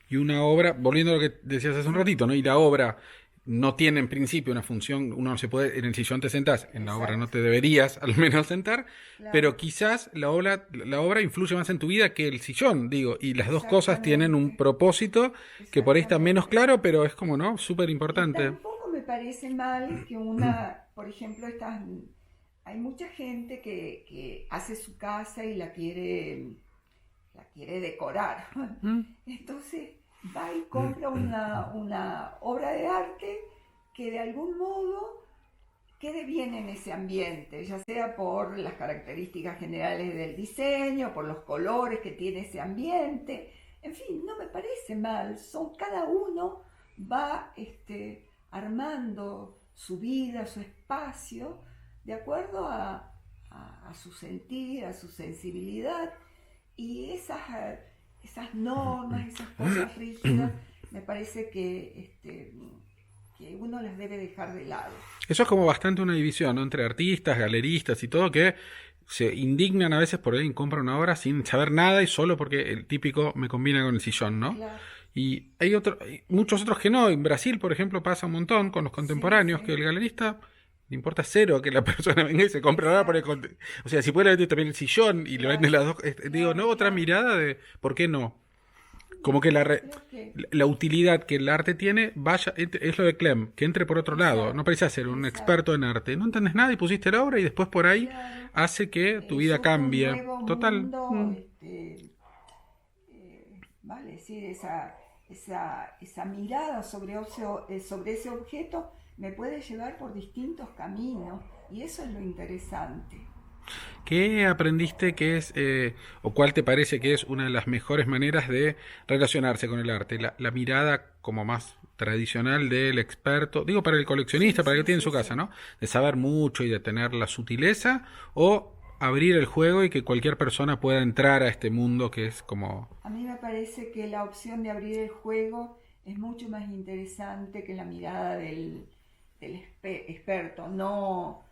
Y una obra, volviendo a lo que decías hace un ratito, ¿no? Y la obra no tiene en principio una función, uno no se puede, en el sillón te sentás, en la obra no te deberías al menos sentar, Claro. pero quizás la obra influye más en tu vida que el sillón, digo, y las dos cosas tienen un propósito que por ahí está menos claro, pero es como, ¿no? Súper Y importante. tampoco me parece mal que por ejemplo, estas hay mucha gente que hace su casa y la quiere decorar. Entonces va y compra una obra de arte que de algún modo quede bien en ese ambiente, ya sea por las características generales del diseño, por los colores que tiene ese ambiente. En fin, no me parece mal. Cada uno va armando su vida, su espacio, de acuerdo a su sentir, a su sensibilidad. Y esas normas, esas cosas rígidas, me parece que uno las debe dejar de lado. Eso es como bastante una división, ¿no? Entre artistas, galeristas y todo, que se indignan a veces por alguien que compra una obra sin saber nada y solo porque el típico me combina con el sillón, ¿no? Claro. Y hay muchos otros que no. En Brasil, por ejemplo, pasa un montón con los contemporáneos, Sí. que el galerista le importa cero que la persona venga y se compre la obra por el o sea, si puede vender también el sillón y le vende las dos, digo, ¿no? Otra mirada de ¿por qué no? Como que la utilidad que el arte tiene, es lo de Clem, que entre por otro lado. No parece ser un experto en arte. No entendés nada y pusiste la obra y después por ahí hace que tu vida cambie. Un nuevo Total. mundo, vale, sí, esa mirada sobre ese objeto me puede llevar por distintos caminos y eso es lo interesante. ¿Qué aprendiste que es, o cuál te parece que es una de las mejores maneras de relacionarse con el arte? La mirada como más tradicional del experto, digo para el coleccionista, para el que tiene en su casa, ¿no? De saber mucho y de tener la sutileza, o abrir el juego y que cualquier persona pueda entrar a este mundo que es como... A mí me parece que la opción de abrir el juego es mucho más interesante que la mirada del experto. No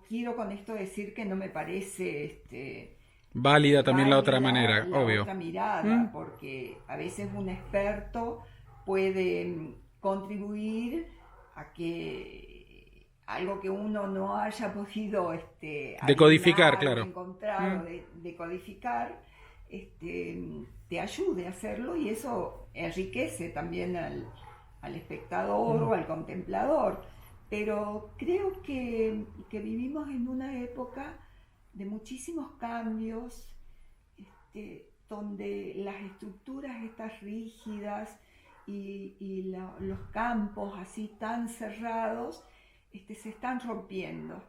quiero con esto decir que no me parece válida también la otra válida manera, la obvio. otra mirada, porque a veces un experto puede contribuir a que algo que uno no haya podido Decodificar, adivinar o claro. encontrar o decodificar, te ayude a hacerlo y eso enriquece también al espectador o al contemplador. Pero creo que vivimos en una época de muchísimos cambios, donde las estructuras estas rígidas y los campos así tan cerrados se están rompiendo.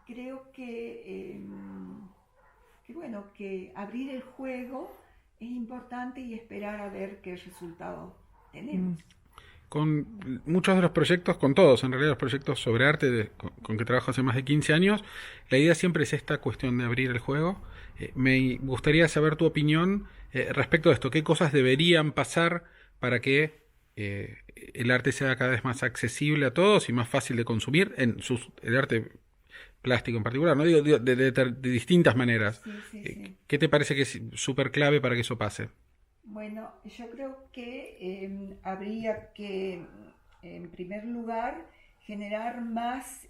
Creo que abrir el juego es importante y esperar a ver qué resultado tenemos. Con muchos de los proyectos, con todos en realidad los proyectos sobre arte con que trabajo hace más de 15 años, la idea siempre es esta cuestión de abrir el juego. Me gustaría saber tu opinión respecto a esto. ¿Qué cosas deberían pasar para que el arte sea cada vez más accesible a todos y más fácil de consumir? El arte plástico en particular, no digo de distintas maneras. Sí. ¿Qué te parece que es súper clave para que eso pase? Bueno, yo creo que habría que, en primer lugar, generar más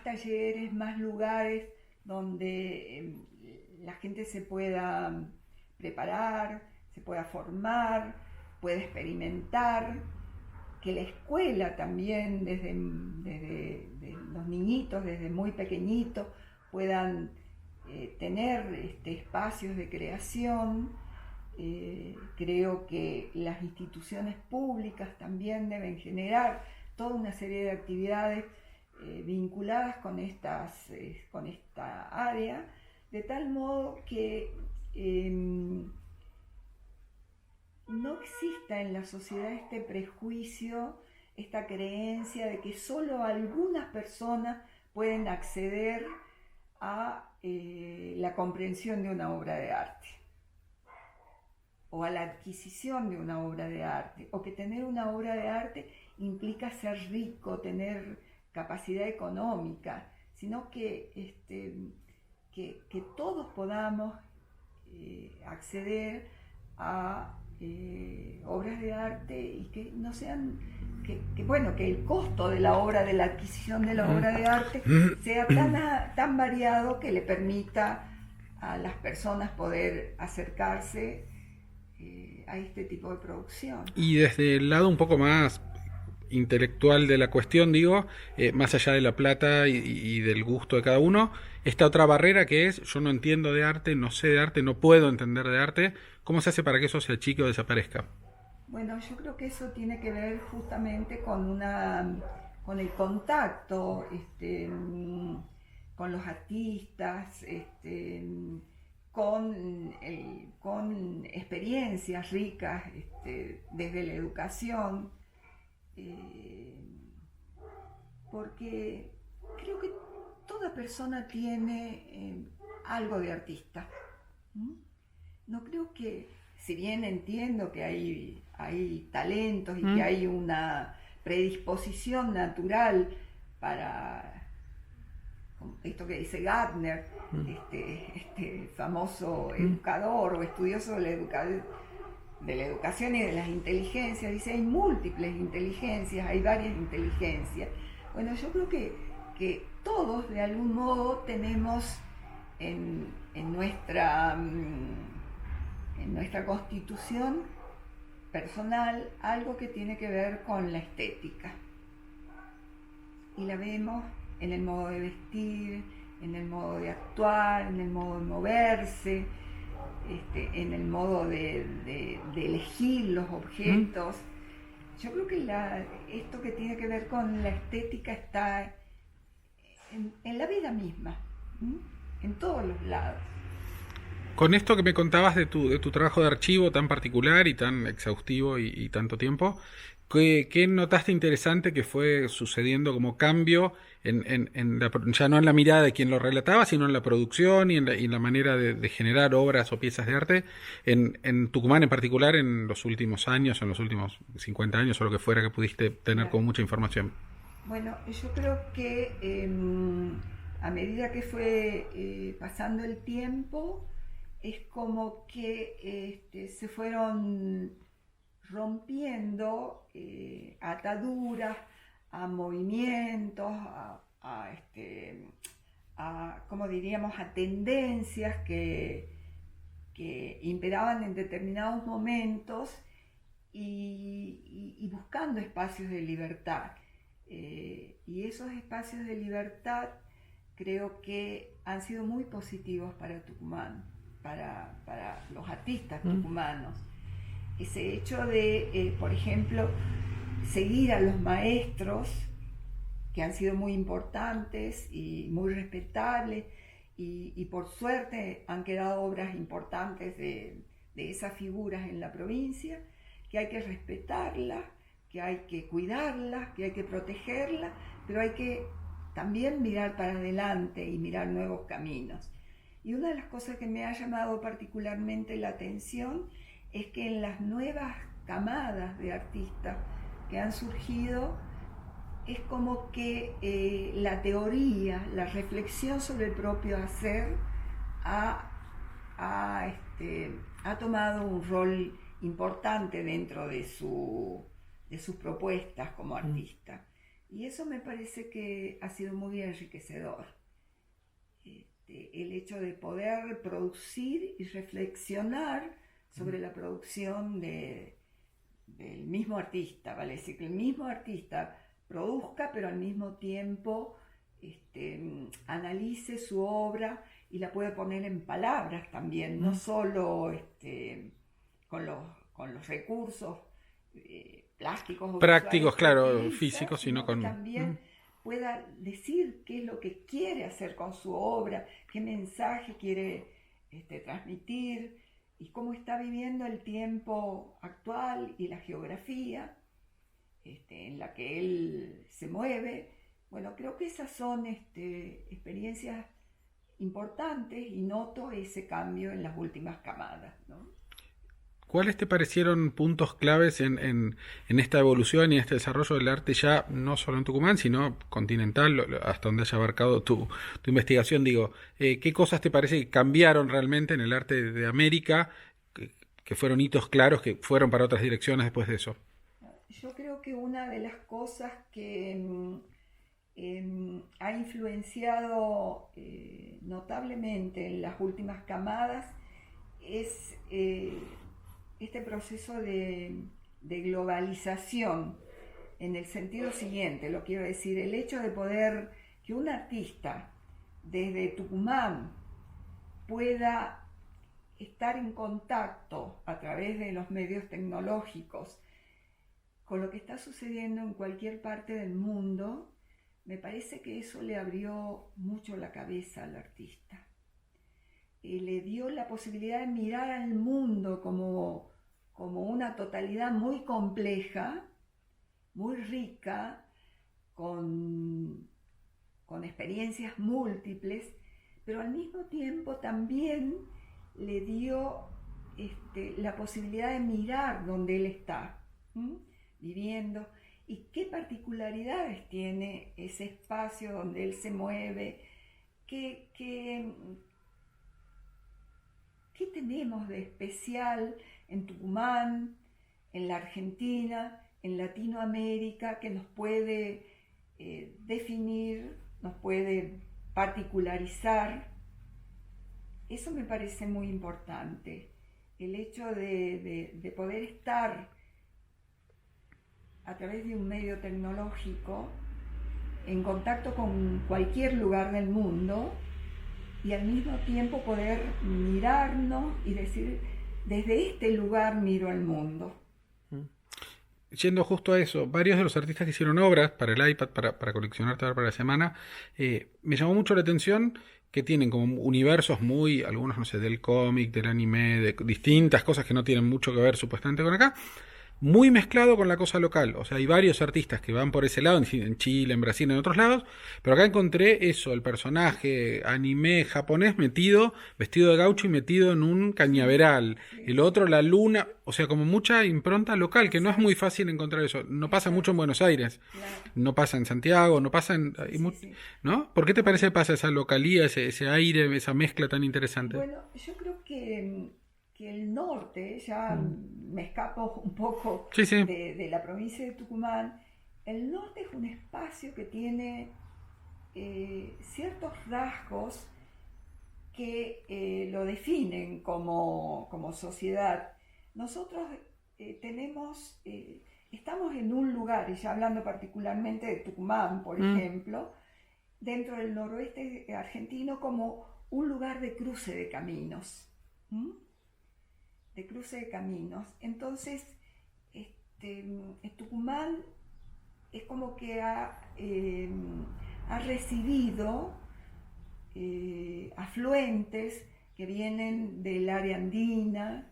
talleres, más lugares donde la gente se pueda preparar, se pueda formar, pueda experimentar, que la escuela también, desde los niñitos, desde muy pequeñitos, puedan tener espacios de creación. Creo que las instituciones públicas también deben generar toda una serie de actividades vinculadas con esta área, de tal modo que no exista en la sociedad este prejuicio, esta creencia de que solo algunas personas pueden acceder a la comprensión de una obra de arte o a la adquisición de una obra de arte, o que tener una obra de arte implica ser rico, tener capacidad económica, sino que todos podamos acceder a obras de arte y que no sean que el costo de la obra, de la adquisición de la obra de arte sea tan variado que le permita a las personas poder acercarse a este tipo de producción. Y desde el lado un poco más intelectual de la cuestión, digo, más allá de la plata y del gusto de cada uno, esta otra barrera que es, yo no entiendo de arte, no sé de arte, no puedo entender de arte, ¿cómo se hace para que eso se achique o desaparezca? Bueno, yo creo que eso tiene que ver justamente con el contacto, con los artistas, con experiencias ricas, desde la educación, eh, porque creo que toda persona tiene algo de artista. ¿Mm? No creo que, si bien entiendo que hay talentos y que hay una predisposición natural para esto que dice Gardner, este famoso educador o estudioso de la educación y de las inteligencias, dice hay múltiples inteligencias, hay varias inteligencias. Bueno, yo creo que todos de algún modo tenemos en nuestra constitución personal algo que tiene que ver con la estética. Y la vemos en el modo de vestir, en el modo de actuar, en el modo de moverse, en el modo de elegir los objetos. Yo creo que esto que tiene que ver con la estética está en la vida misma, en todos los lados. Con esto que me contabas de tu trabajo de archivo tan particular y tan exhaustivo y tanto tiempo, ¿qué notaste interesante que fue sucediendo como cambio ya no en la mirada de quien lo relataba, sino en la producción y en la manera de generar obras o piezas de arte en Tucumán en particular en los últimos años, en los últimos 50 años o lo que fuera que pudiste tener con mucha información? Bueno, yo creo que a medida que fue pasando el tiempo, es como que se fueron rompiendo ataduras a movimientos, como diríamos, a tendencias que imperaban en determinados momentos y buscando espacios de libertad. Y esos espacios de libertad creo que han sido muy positivos para Tucumán, para los artistas tucumanos. Ese hecho de, por ejemplo, seguir a los maestros, que han sido muy importantes y muy respetables, y por suerte han quedado obras importantes de esas figuras en la provincia, que hay que respetarlas, que hay que cuidarlas, que hay que protegerlas, pero hay que también mirar para adelante y mirar nuevos caminos. Y una de las cosas que me ha llamado particularmente la atención es que en las nuevas camadas de artistas que han surgido, es como que la teoría, la reflexión sobre el propio hacer ha tomado un rol importante dentro de sus propuestas como artista. Y eso me parece que ha sido muy enriquecedor. El hecho de poder producir y reflexionar sobre la producción del mismo artista, ¿vale? Es decir, que el mismo artista produzca, pero al mismo tiempo analice su obra y la puede poner en palabras también, no solo con los recursos plásticos o prácticos, claro, utiliza, físicos, sino que con... también pueda decir qué es lo que quiere hacer con su obra, qué mensaje quiere transmitir y cómo está viviendo el tiempo actual y la geografía en la que él se mueve. Bueno, creo que esas son experiencias importantes y noto ese cambio en las últimas camadas, ¿no? ¿Cuáles te parecieron puntos claves en esta evolución y este desarrollo del arte ya no solo en Tucumán, sino continental, hasta donde haya abarcado tu investigación? Digo, ¿qué cosas te parece que cambiaron realmente en el arte de América, que fueron hitos claros, que fueron para otras direcciones después de eso? Yo creo que una de las cosas que ha influenciado notablemente en las últimas camadas es este proceso de globalización en el sentido siguiente, lo quiero decir, el hecho de poder, que un artista desde Tucumán pueda estar en contacto a través de los medios tecnológicos con lo que está sucediendo en cualquier parte del mundo, me parece que eso le abrió mucho la cabeza al artista. Le dio la posibilidad de mirar al mundo como una totalidad muy compleja, muy rica, con experiencias múltiples, pero al mismo tiempo también le dio la posibilidad de mirar donde él está, viviendo, y qué particularidades tiene ese espacio donde él se mueve, qué tenemos de especial en Tucumán, en la Argentina, en Latinoamérica, que nos puede definir, nos puede particularizar. Eso me parece muy importante, el hecho de poder estar a través de un medio tecnológico en contacto con cualquier lugar del mundo y al mismo tiempo poder mirarnos y decir, desde este lugar miro el mundo. Yendo justo a eso, varios de los artistas que hicieron obras para el iPad, para coleccionar para la semana, me llamó mucho la atención que tienen como universos muy, algunos no sé, del cómic, del anime, de distintas cosas que no tienen mucho que ver supuestamente con acá, muy mezclado con la cosa local. O sea, hay varios artistas que van por ese lado, en Chile, en Brasil, en otros lados, pero acá encontré eso, el personaje anime japonés metido, vestido de gaucho y metido en un cañaveral. El otro, la luna, o sea, como mucha impronta local, que no es muy fácil encontrar eso. No pasa mucho en Buenos Aires, no pasa en Santiago, no pasa en... ¿no? ¿Por qué te parece que pasa esa localía, ese aire, esa mezcla tan interesante? Bueno, yo creo que el norte, ya me escapo un poco de la provincia de Tucumán, el norte es un espacio que tiene ciertos rasgos que lo definen como sociedad. Nosotros estamos en un lugar, y ya hablando particularmente de Tucumán, por ejemplo, dentro del noroeste argentino, como un lugar de cruce de caminos. De cruce de caminos. Entonces, Tucumán es como que ha recibido afluentes que vienen del área andina,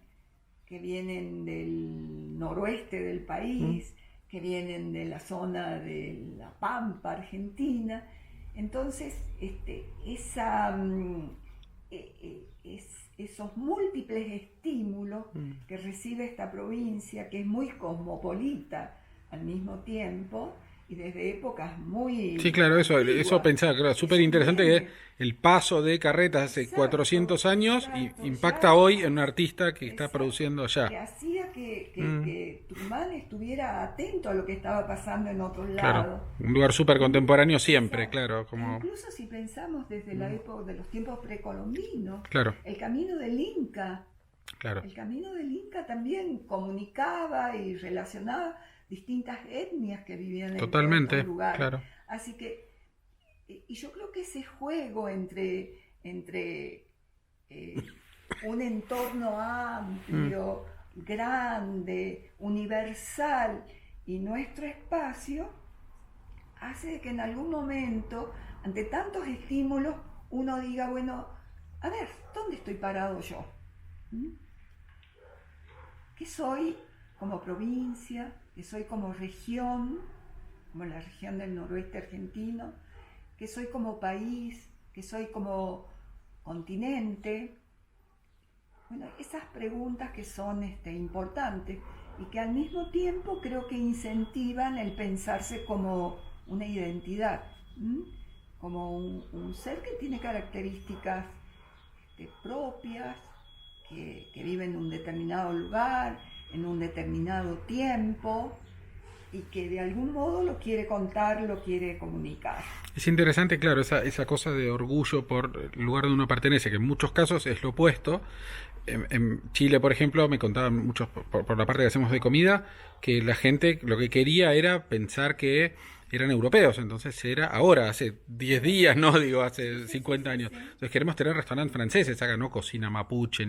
que vienen del noroeste del país, que vienen de la zona de la Pampa argentina. Entonces, esos múltiples estímulos que recibe esta provincia, que es muy cosmopolita al mismo tiempo, y desde épocas muy... Sí, claro, eso pensaba, claro, súper interesante que el paso de carretas hace 400 años y impacta hoy en un artista que está produciendo allá. Que hacía que Tucumán estuviera atento a lo que estaba pasando en otros claro, lados. Un lugar súper contemporáneo siempre, claro. Como... Incluso si pensamos desde la época de los tiempos precolombinos, claro. El camino del Inca. Claro. El camino del Inca también comunicaba y relacionaba distintas etnias que vivían en totalmente, estos lugares. Claro. Así que, y yo creo que ese juego entre un entorno amplio, grande, universal y nuestro espacio, hace que en algún momento, ante tantos estímulos, uno diga, bueno, a ver, ¿dónde estoy parado yo? ¿Qué soy como provincia? ¿Qué soy como región? Como la región del noroeste argentino. ¿Qué soy como país? ¿Qué soy como continente? Bueno, esas preguntas que son importantes y que al mismo tiempo creo que incentivan el pensarse como una identidad, como un ser que tiene características propias, que vive en un determinado lugar, en un determinado tiempo, y que de algún modo lo quiere contar, lo quiere comunicar. Es interesante, claro, esa cosa de orgullo por el lugar donde uno pertenece, que en muchos casos es lo opuesto, en Chile, por ejemplo, me contaban muchos, por la parte que hacemos de comida, que la gente lo que quería era pensar que eran europeos. Entonces era ahora, hace 10 días, no digo hace 50 años. Entonces queremos tener restaurantes franceses, acá no cocina mapuche,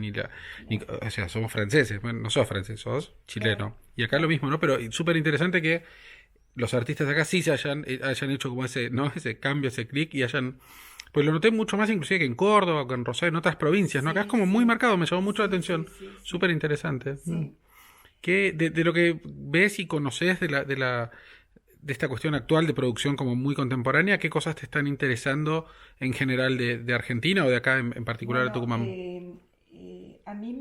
o sea, somos franceses. Bueno, no sos francés, sos chileno. Y acá lo mismo, ¿no? Pero súper interesante que los artistas de acá sí se hayan hecho como ese, ¿no? Ese cambio, ese clic y hayan... Pues lo noté mucho más inclusive que en Córdoba, que en Rosario, en otras provincias, ¿no? Acá es como muy marcado, me llamó mucho la atención. Súper interesante. Sí. ¿Qué, de lo que ves y conoces de esta cuestión actual de producción como muy contemporánea, qué cosas te están interesando en general de Argentina o de acá en particular de Bueno, Tucumán? a mí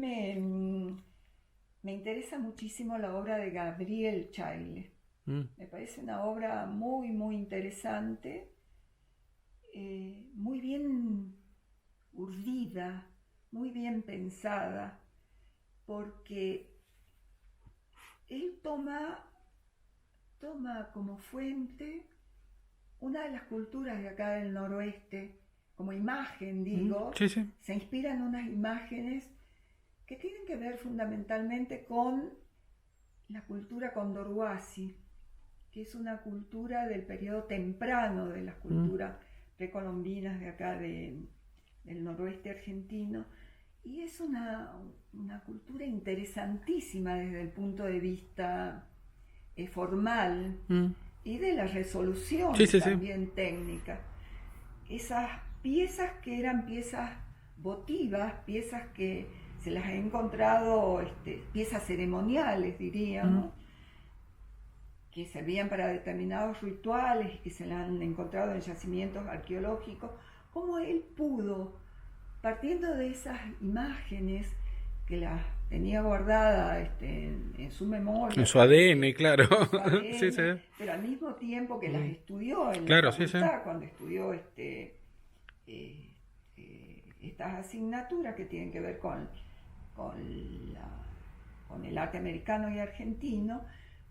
me interesa muchísimo la obra de Gabriel Chaile. Mm, Me parece una obra muy, muy interesante, muy bien urdida, muy bien pensada, porque él toma como fuente una de las culturas de acá del noroeste, como imagen, digo, sí, sí. se inspira en unas imágenes que tienen que ver fundamentalmente con la cultura condorhuasi, que es una cultura del periodo temprano de las culturas precolombinas de acá del noroeste argentino, y es una cultura interesantísima desde el punto de vista formal Mm. y de la resolución Sí, sí, sí. también técnica. Esas piezas que eran piezas votivas, piezas que se las he encontrado, piezas ceremoniales, diríamos, que servían para determinados rituales, que se las han encontrado en yacimientos arqueológicos, cómo él pudo, partiendo de esas imágenes que las tenía guardadas en su memoria, En su ADN, claro. en su ADN, Sí, sí. pero al mismo tiempo que las estudió en Claro, la sí, sí. facultad, cuando estudió estas asignaturas que tienen que ver con el arte americano y argentino,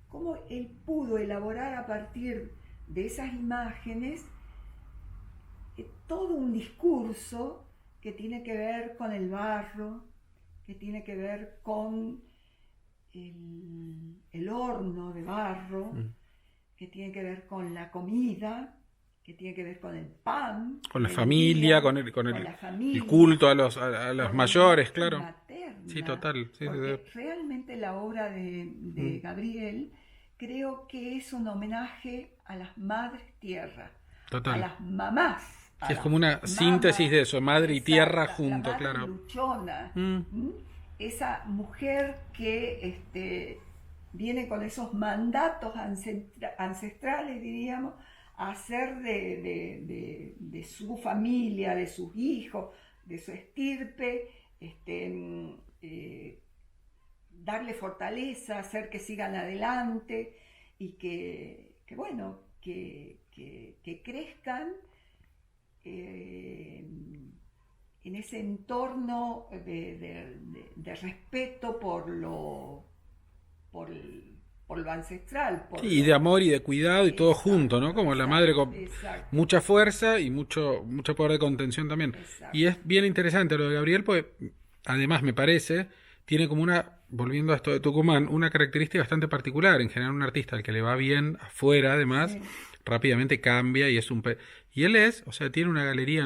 cómo él pudo elaborar a partir de esas imágenes todo un discurso que tiene que ver con el barro, que tiene que ver con el horno de barro, que tiene que ver con la comida, que tiene que ver con el pan, Con la familia, con la familia, el culto a los con mayores, la claro. materna, Sí, total. Sí, porque realmente la obra de Gabriel creo que es un homenaje a las madres tierra, a total. las mamás. Sí, es como una síntesis de eso, madre y tierra Exacto, junto, la madre claro. luchona, Mm. esa mujer que viene con esos mandatos ancestrales, diríamos, a hacer de su familia, de sus hijos, de su estirpe, darle fortaleza, hacer que sigan adelante y que crezcan en ese entorno de respeto por lo ancestral. Sí, y de amor y de cuidado y todo junto, ¿no? Como la madre con exacto, mucha fuerza y mucho poder de contención también. exacto. Y es bien interesante lo de Gabriel, porque además me parece, tiene como volviendo a esto de Tucumán, una característica bastante particular. En general un artista al que le va bien afuera, además, Sí. rápidamente cambia y es y él o sea, tiene una galería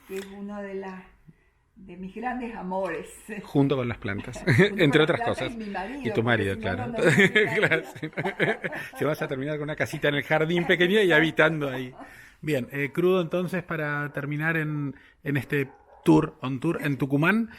Que es uno de mis grandes amores. junto con las plantas, Junto entre con otras las plantas cosas. y mi marido, Y tu porque marido, si no, claro. no terminaría. Claro, sí. Si vas a terminar con una casita en el jardín pequeña y habitando ahí. Bien, crudo entonces para terminar en este on tour en Tucumán,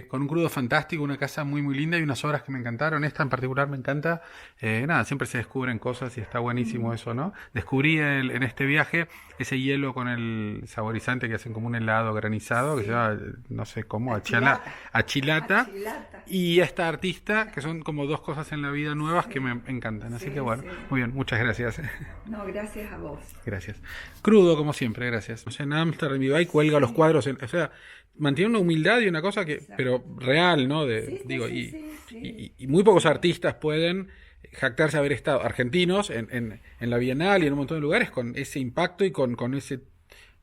con un crudo fantástico, una casa muy muy linda y unas obras que me encantaron. Esta en particular me encanta. Nada, siempre se descubren cosas y está buenísimo eso, ¿no? Descubrí en este viaje ese hielo con el saborizante que hacen como un helado granizado, que Sí. se llama, no sé cómo, Achilata. achilata. Achilata. Y esta artista, que son como dos cosas en la vida nuevas que me encantan. Así Sí, que bueno, sí. muy bien, muchas gracias. No, gracias a vos. Gracias. Crudo, como siempre, gracias. O sea, en Ámsterdam y va y cuelga los cuadros. O sea, mantiene una humildad y una cosa que, Exacto. pero real, ¿no? Sí, Digo, sí. y muy pocos artistas pueden jactarse de haber estado argentinos en la Bienal y en un montón de lugares con ese impacto y con ese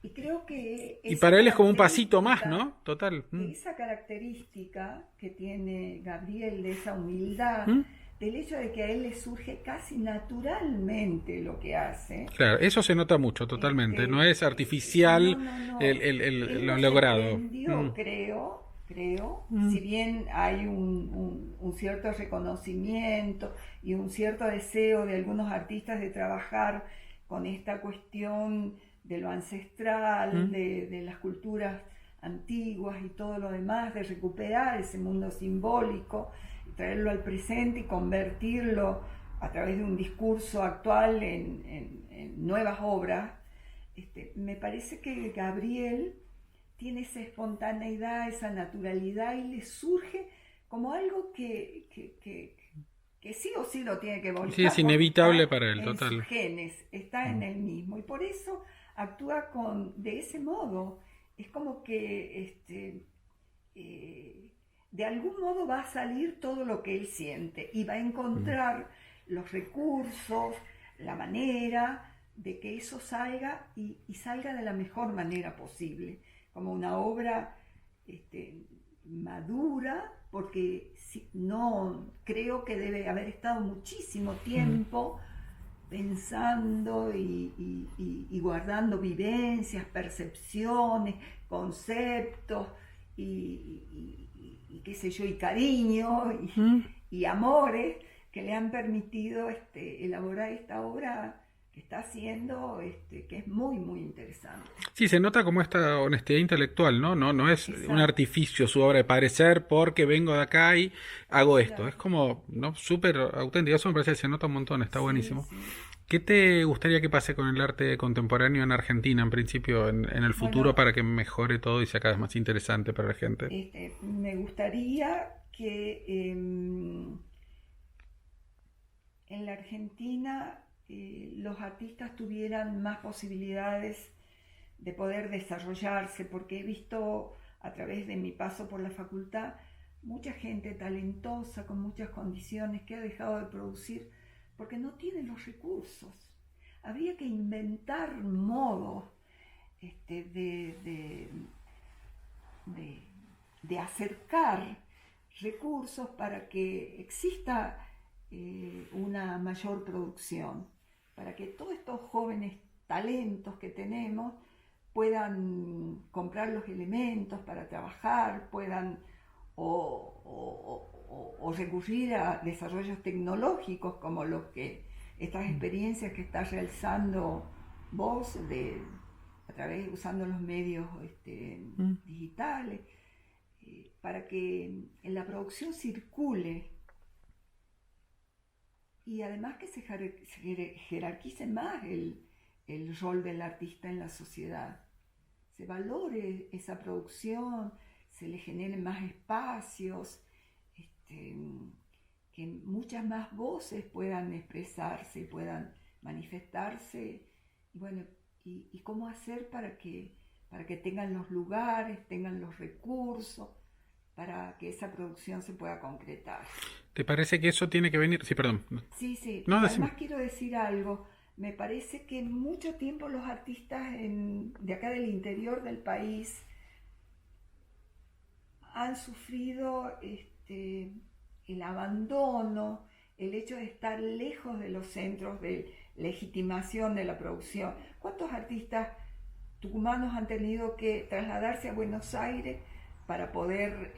Y creo que Y esa para él es como un pasito más, característica, ¿no? Total. esa característica que tiene Gabriel, de esa humildad, ¿Mm? del hecho de que a él le surge casi naturalmente lo que hace, Claro, eso se nota mucho, totalmente. No es no, artificial no, no. Él lo no se logrado. Mm. prendió, creo, Mm. si bien hay un cierto reconocimiento y un cierto deseo de algunos artistas de trabajar con esta cuestión de lo ancestral, Mm. de las culturas antiguas y todo lo demás, de recuperar ese mundo simbólico, traerlo al presente y convertirlo a través de un discurso actual en nuevas obras. Me parece que Gabriel tiene esa espontaneidad, esa naturalidad y le surge como algo que sí o sí lo tiene que Sí, es volcar porque inevitable está para él, en sus total. genes, está en él mismo y por eso actúa de ese modo. Es como que de algún modo va a salir todo lo que él siente y va a Mm. encontrar los recursos, la manera de que eso salga y salga de la mejor manera posible, como una obra madura, porque no creo que debe haber estado muchísimo Mm. tiempo pensando y guardando vivencias, percepciones, conceptos y qué sé yo, y cariño Mm. y amores que le han permitido elaborar esta obra que está haciendo, que es muy, muy interesante. Sí, se nota como esta honestidad intelectual, ¿no? No es un Exacto, artificio su obra de parecer porque vengo de acá y hago esto. Es claro. como, ¿no? Súper auténtico. Eso me parece que se nota un montón, está Sí, buenísimo. sí. ¿Qué te gustaría que pase con el arte contemporáneo en Argentina, en principio, en el futuro, Bueno, para que mejore todo y sea cada vez más interesante para la gente? me gustaría que en la Argentina los artistas tuvieran más posibilidades de poder desarrollarse, porque he visto a través de mi paso por la facultad mucha gente talentosa, con muchas condiciones, que ha dejado de producir porque no tiene los recursos. Habría que inventar modos de, de acercar recursos para que exista una mayor producción, para que todos estos jóvenes talentos que tenemos puedan comprar los elementos para trabajar, puedan o recurrir a desarrollos tecnológicos como los que estas experiencias que estás realizando vos a través usando los medios Mm. digitales, para que en la producción circule y además que se jerarquice más el rol del artista en la sociedad, se valore esa producción, se le generen más espacios, este, que muchas más voces puedan expresarse y puedan manifestarse, y bueno, y cómo hacer para que tengan los lugares, tengan los recursos, para que esa producción se pueda concretar. ¿Te parece que eso tiene que venir? Sí, perdón. Sí, sí, No, y decime. además quiero decir algo, me parece que mucho tiempo los artistas de acá del interior del país han sufrido el abandono, el hecho de estar lejos de los centros de legitimación de la producción. ¿Cuántos artistas tucumanos han tenido que trasladarse a Buenos Aires para poder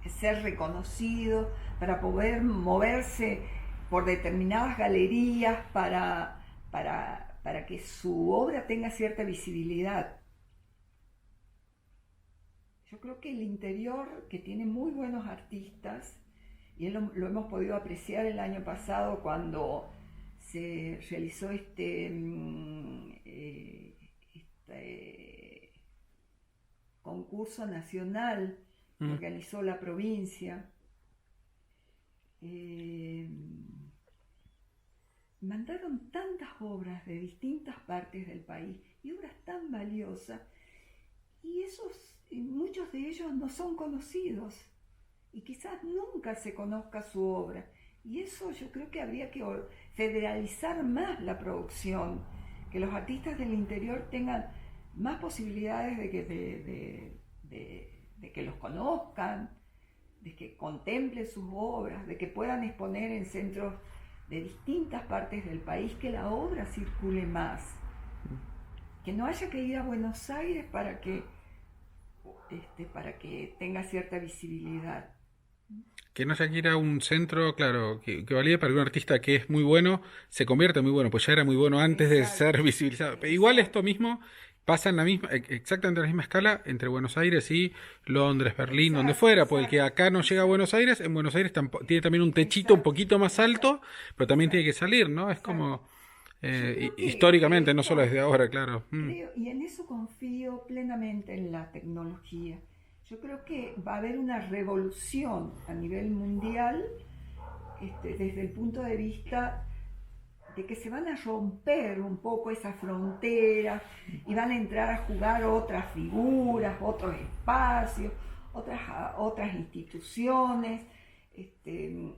ser reconocidos, para poder moverse por determinadas galerías, para que su obra tenga cierta visibilidad? Yo creo que el interior, que tiene muy buenos artistas, y lo hemos podido apreciar el año pasado cuando se realizó este concurso nacional que Mm. organizó la provincia, eh, mandaron tantas obras de distintas partes del país y obras tan valiosas, y muchos de ellos no son conocidos y quizás nunca se conozca su obra, y eso yo creo que habría que federalizar más la producción, que los artistas del interior tengan más posibilidades de que los conozcan, de que contemplen sus obras, de que puedan exponer en centros de distintas partes del país, que la obra circule más, que no haya que ir a Buenos Aires para que tenga cierta visibilidad. Que no haya que ir a un centro, claro, que valide para que un artista que es muy bueno se convierta en muy bueno, pues ya era muy bueno antes de Exacto, ser visibilizado. Pero igual esto mismo pasa en la misma, exactamente en la misma escala entre Buenos Aires y Londres, Berlín, donde exacto, fuera, porque el que exacto, acá no llega a exacto, Buenos Aires, en Buenos Aires tiene también un techito un exacto, poquito más exacto, alto, pero también tiene exacto, que salir, ¿no? Es exacto. como Yo creo que históricamente, no solo esto, desde ahora, claro. creo, y en eso confío plenamente en la tecnología. Yo creo que va a haber una revolución a nivel mundial, desde el punto de vista de que se van a romper un poco esas fronteras y van a entrar a jugar otras figuras, otros espacios, otras instituciones,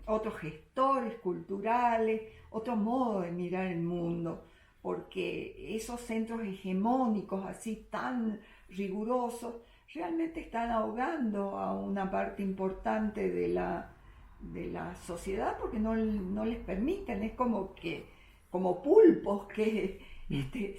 otros gestores culturales, otro modo de mirar el mundo, porque esos centros hegemónicos así tan rigurosos realmente están ahogando a una parte importante de la sociedad, porque no les permiten, es como pulpos que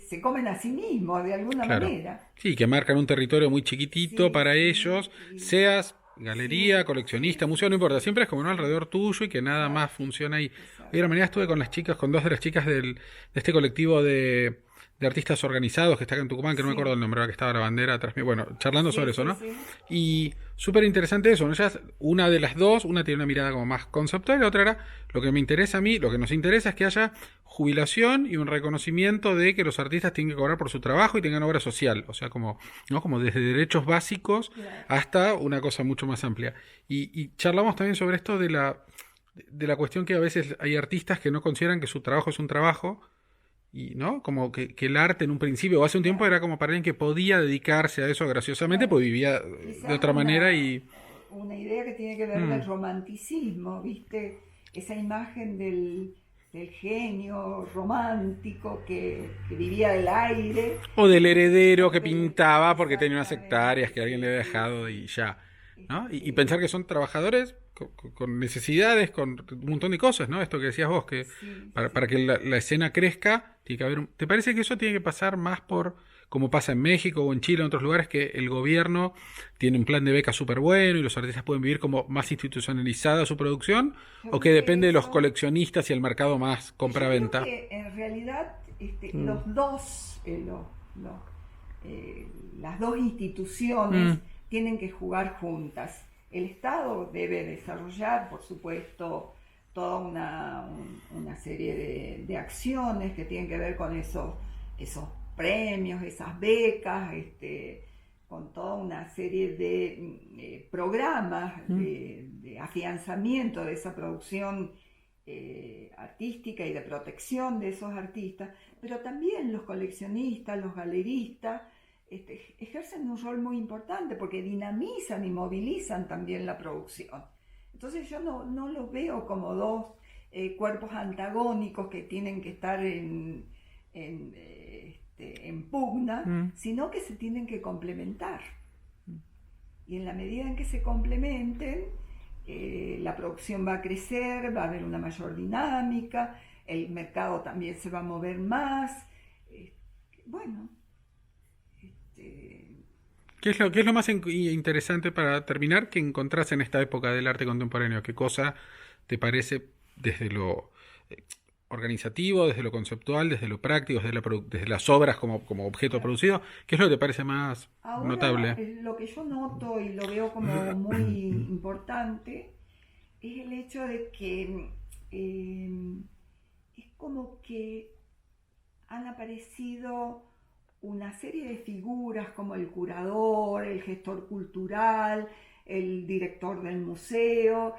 se comen a sí mismos de alguna Claro. manera. Sí, que marcan un territorio muy chiquitito Sí, para sí, ellos, seas galería, sí, coleccionista, sí, museo, no sí, importa, sí. siempre es como no alrededor tuyo y que nada más Exacto, funciona ahí. Hoy a la exacto. mañana estuve con las chicas, con dos de las chicas de este colectivo de artistas organizados que está acá en Tucumán, que no me acuerdo Sí, el nombre, ahora que estaba la bandera atrás mío, bueno, charlando sí, sobre eso, sí, ¿no? sí. Y súper interesante eso, ¿no? Ellas, una de las dos, una tiene una mirada como más conceptual y la otra era, lo que me interesa a mí, lo que nos interesa es que haya jubilación y un reconocimiento de que los artistas tienen que cobrar por su trabajo y tengan obra social, o sea, como, ¿no? Como desde derechos básicos Claro. hasta una cosa mucho más amplia. Y charlamos también sobre esto de la cuestión que a veces hay artistas que no consideran que su trabajo es un trabajo, y no, como que el arte en un principio o hace un tiempo Claro, era como para alguien que podía dedicarse a eso graciosamente, claro. pues vivía de Quizás otra manera y... una idea que tiene que ver del mm, romanticismo, ¿viste? Esa imagen del genio romántico que vivía del aire, o del heredero que del, pintaba porque tenía unas hectáreas exactamente, que alguien le sí, había sí, dejado y sí. ya, ¿no? Y pensar Este, que son trabajadores con necesidades, con un montón de cosas, ¿no? Esto que decías vos, que sí, para sí. que la escena crezca, tiene que haber ¿te parece que eso tiene que pasar más por, como pasa en México o en Chile o en otros lugares, que el gobierno tiene un plan de becas súper bueno y los artistas pueden vivir como más institucionalizada su producción? Yo ¿O que creo que depende de los eso, coleccionistas y el mercado más yo creo compra-venta? que en realidad Mm. los dos, las dos instituciones Mm. tienen que jugar juntas. El Estado debe desarrollar, por supuesto, toda una serie de acciones que tienen que ver con esos premios, esas becas, con toda una serie de programas Mm. de afianzamiento de esa producción artística y de protección de esos artistas, pero también los coleccionistas, los galeristas, ejercen un rol muy importante porque dinamizan y movilizan también la producción. Entonces yo no los veo como dos cuerpos antagónicos que tienen que estar en pugna, Mm. sino que se tienen que complementar. Y en la medida en que se complementen, la producción va a crecer, va a haber una mayor dinámica, el mercado también se va a mover más. Eh, bueno, este, Qué es lo más interesante para terminar que encontrás en esta época del arte contemporáneo? ¿Qué cosa te parece desde lo eh, organizativo, desde lo conceptual, desde lo práctico, desde las obras como objeto claro. producido? ¿Qué es lo que te parece más Ahora notable? lo que yo noto y lo veo como muy importante es el hecho de que es como que han aparecido una serie de figuras como el curador, el gestor cultural, el director del museo,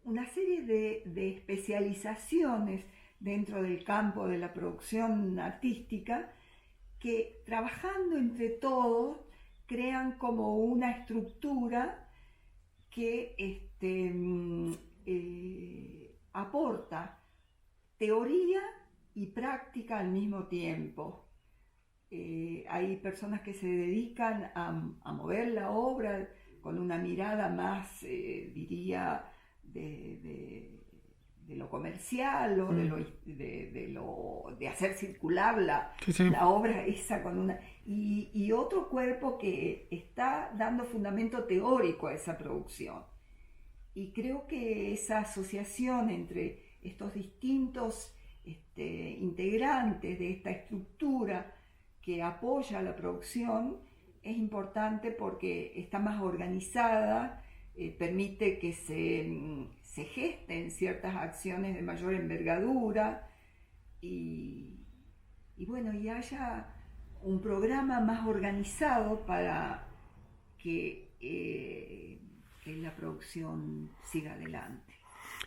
una serie de especializaciones dentro del campo de la producción artística que trabajando entre todos crean como una estructura que aporta teoría y práctica al mismo tiempo. Hay personas que se dedican a mover la obra con una mirada más, diría, de lo comercial o de hacer circular la obra esa con una... Y otro cuerpo que está dando fundamento teórico a esa producción. Y creo que esa asociación entre estos distintos integrantes de esta estructura que apoya la producción es importante porque está más organizada, permite que se gesten ciertas acciones de mayor envergadura y bueno, y haya un programa más organizado para que la producción siga adelante.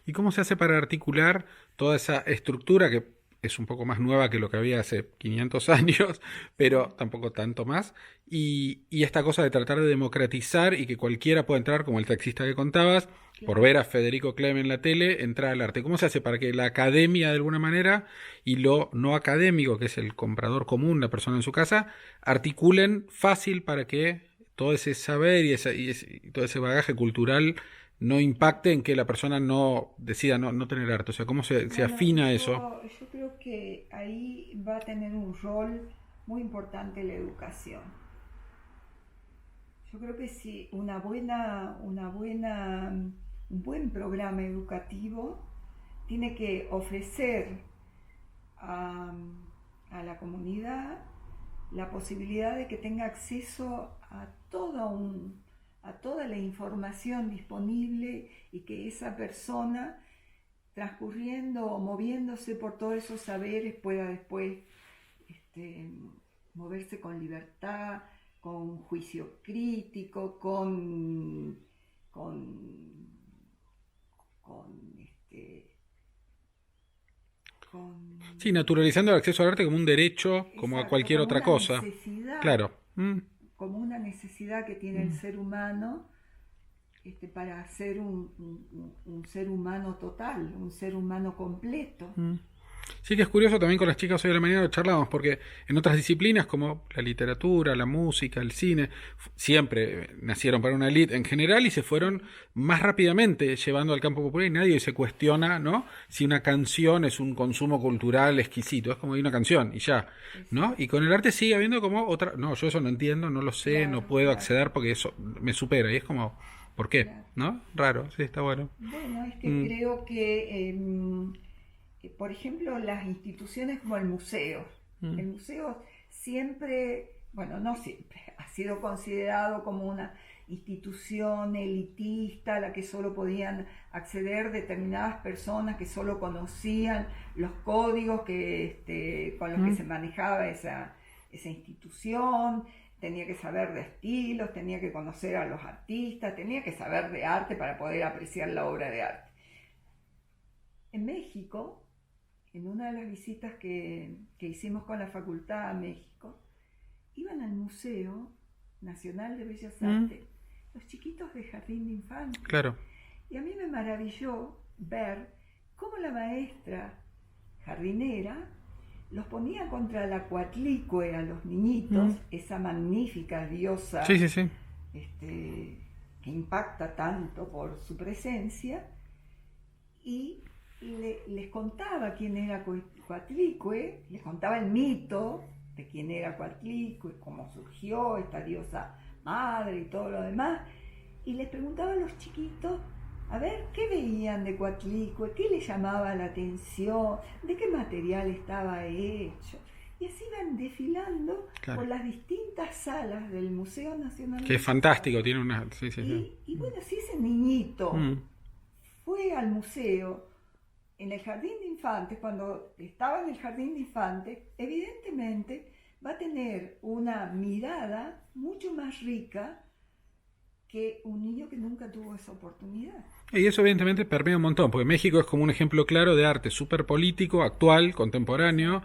¿Y cómo se hace para articular toda esa estructura que es un poco más nueva que lo que había hace 500 años, pero tampoco tanto más, y esta cosa de tratar de democratizar y que cualquiera pueda entrar, como el taxista que contabas, por ver a Federico Clem en la tele, entrar al arte? ¿Cómo se hace para que la academia de alguna manera y lo no académico, que es el comprador común, la persona en su casa, articulen fácil para que todo ese saber y todo ese bagaje cultural no impacte en que la persona no decida no tener arte? O sea, ¿cómo se afina eso? Yo creo que ahí va a tener un rol muy importante la educación. Yo creo que si un buen programa educativo tiene que ofrecer a la comunidad la posibilidad de que tenga acceso a toda la información disponible y que esa persona, transcurriendo o moviéndose por todos esos saberes, pueda después moverse con libertad, con juicio crítico, Sí, naturalizando el acceso al arte como un derecho, como a cualquier como otra una cosa. necesidad, Claro. como una necesidad que tiene el ser humano para ser un ser humano total, un ser humano completo. Sí, que es curioso también. Con las chicas hoy de la mañana lo charlábamos, porque en otras disciplinas como la literatura, la música, el cine, siempre nacieron para una élite en general y se fueron más rápidamente llevando al campo popular, y nadie se cuestiona, ¿no?, si una canción es un consumo cultural exquisito. Es como hay una canción y ya, ¿no? Y con el arte sigue habiendo como otra... No, yo eso no entiendo, no lo sé, no puedo acceder porque eso me supera. Y es como, ¿por qué? ¿No? Raro, sí, está bueno. Bueno, es que creo que... por ejemplo, las instituciones como el museo. El museo siempre, bueno, no siempre, ha sido considerado como una institución elitista a la que solo podían acceder determinadas personas que solo conocían los códigos con los que se manejaba esa institución. Tenía que saber de estilos, tenía que conocer a los artistas, tenía que saber de arte para poder apreciar la obra de arte. En México, en una de las visitas que hicimos con la facultad a México, iban al Museo Nacional de Bellas Artes los chiquitos de jardín de infantes. Claro. Y a mí me maravilló ver cómo la maestra jardinera los ponía contra la Coatlicue a los niñitos, esa magnífica diosa que impacta tanto por su presencia, y les contaba quién era Coatlicue, les contaba el mito de quién era Coatlicue, cómo surgió esta diosa madre y todo lo demás, y les preguntaba a los chiquitos a ver qué veían de Coatlicue, qué les llamaba la atención, de qué material estaba hecho. Y así iban desfilando por las distintas salas del Museo Nacional. Que es fantástico, tiene una... Y bueno, si ese niñito fue al museo en el jardín de infantes, cuando estaba en el jardín de infantes, evidentemente va a tener una mirada mucho más rica que un niño que nunca tuvo esa oportunidad. Y eso evidentemente permea un montón, porque México es como un ejemplo claro de arte súper político, actual, contemporáneo,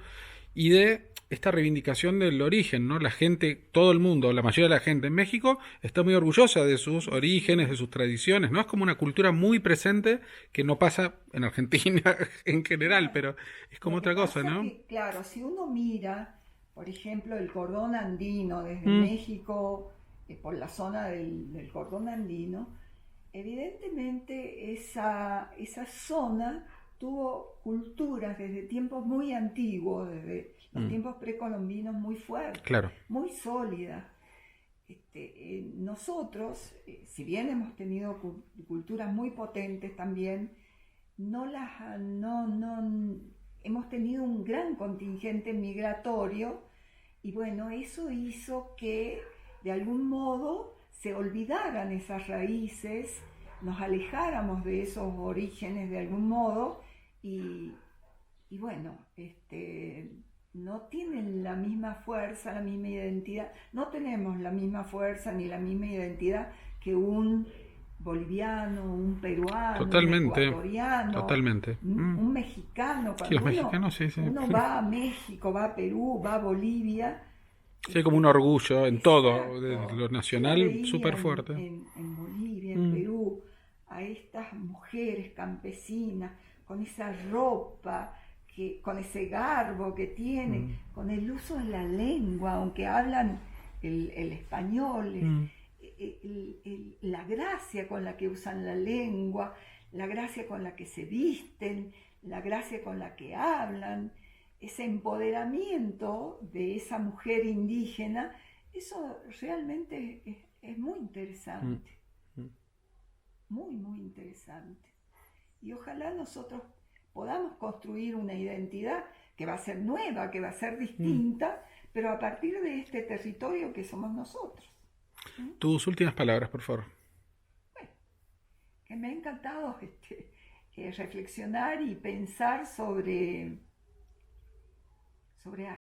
y de esta reivindicación del origen, ¿no? La gente, todo el mundo, la mayoría de la gente en México está muy orgullosa de sus orígenes, de sus tradiciones, ¿no? Es como una cultura muy presente que no pasa en Argentina en general, Claro. pero es como Lo que otra cosa, pasa ¿no? que, claro, si uno mira, por ejemplo, el cordón andino desde Mm, México, por la zona del cordón andino, evidentemente esa zona tuvo culturas desde tiempos muy antiguos, desde los mm, tiempos precolombinos muy fuertes, claro, muy sólidas. Nosotros, si bien hemos tenido culturas muy potentes también, no hemos tenido un gran contingente migratorio y bueno, eso hizo que de algún modo se olvidaran esas raíces, nos alejáramos de esos orígenes de algún modo y, y bueno, no tienen la misma fuerza, la misma identidad, no tenemos la misma fuerza ni la misma identidad que un boliviano, un peruano, un totalmente, ecuatoriano, totalmente. Mm. un mexicano. Sí, los Cuando mexicanos, sí, sí. uno va a México, va a Perú, va a Bolivia, Sí, hay como un orgullo en todo, de exacto. lo Yo lo nacional, veía súper fuerte. en Bolivia, en Mm, Perú, a estas mujeres campesinas con esa ropa, con ese garbo que tienen, mm, con el uso de la lengua, aunque hablan el español, mm. la gracia con la que usan la lengua, la gracia con la que se visten, la gracia con la que hablan, ese empoderamiento de esa mujer indígena, eso realmente es muy Mm, interesante, mm. muy, muy interesante. Y ojalá nosotros podamos construir una identidad que va a ser nueva, que va a ser Mm. distinta, pero a partir de este territorio que somos nosotros. ¿Mm? Tus últimas palabras, por favor. Bueno, que me ha encantado reflexionar y pensar sobre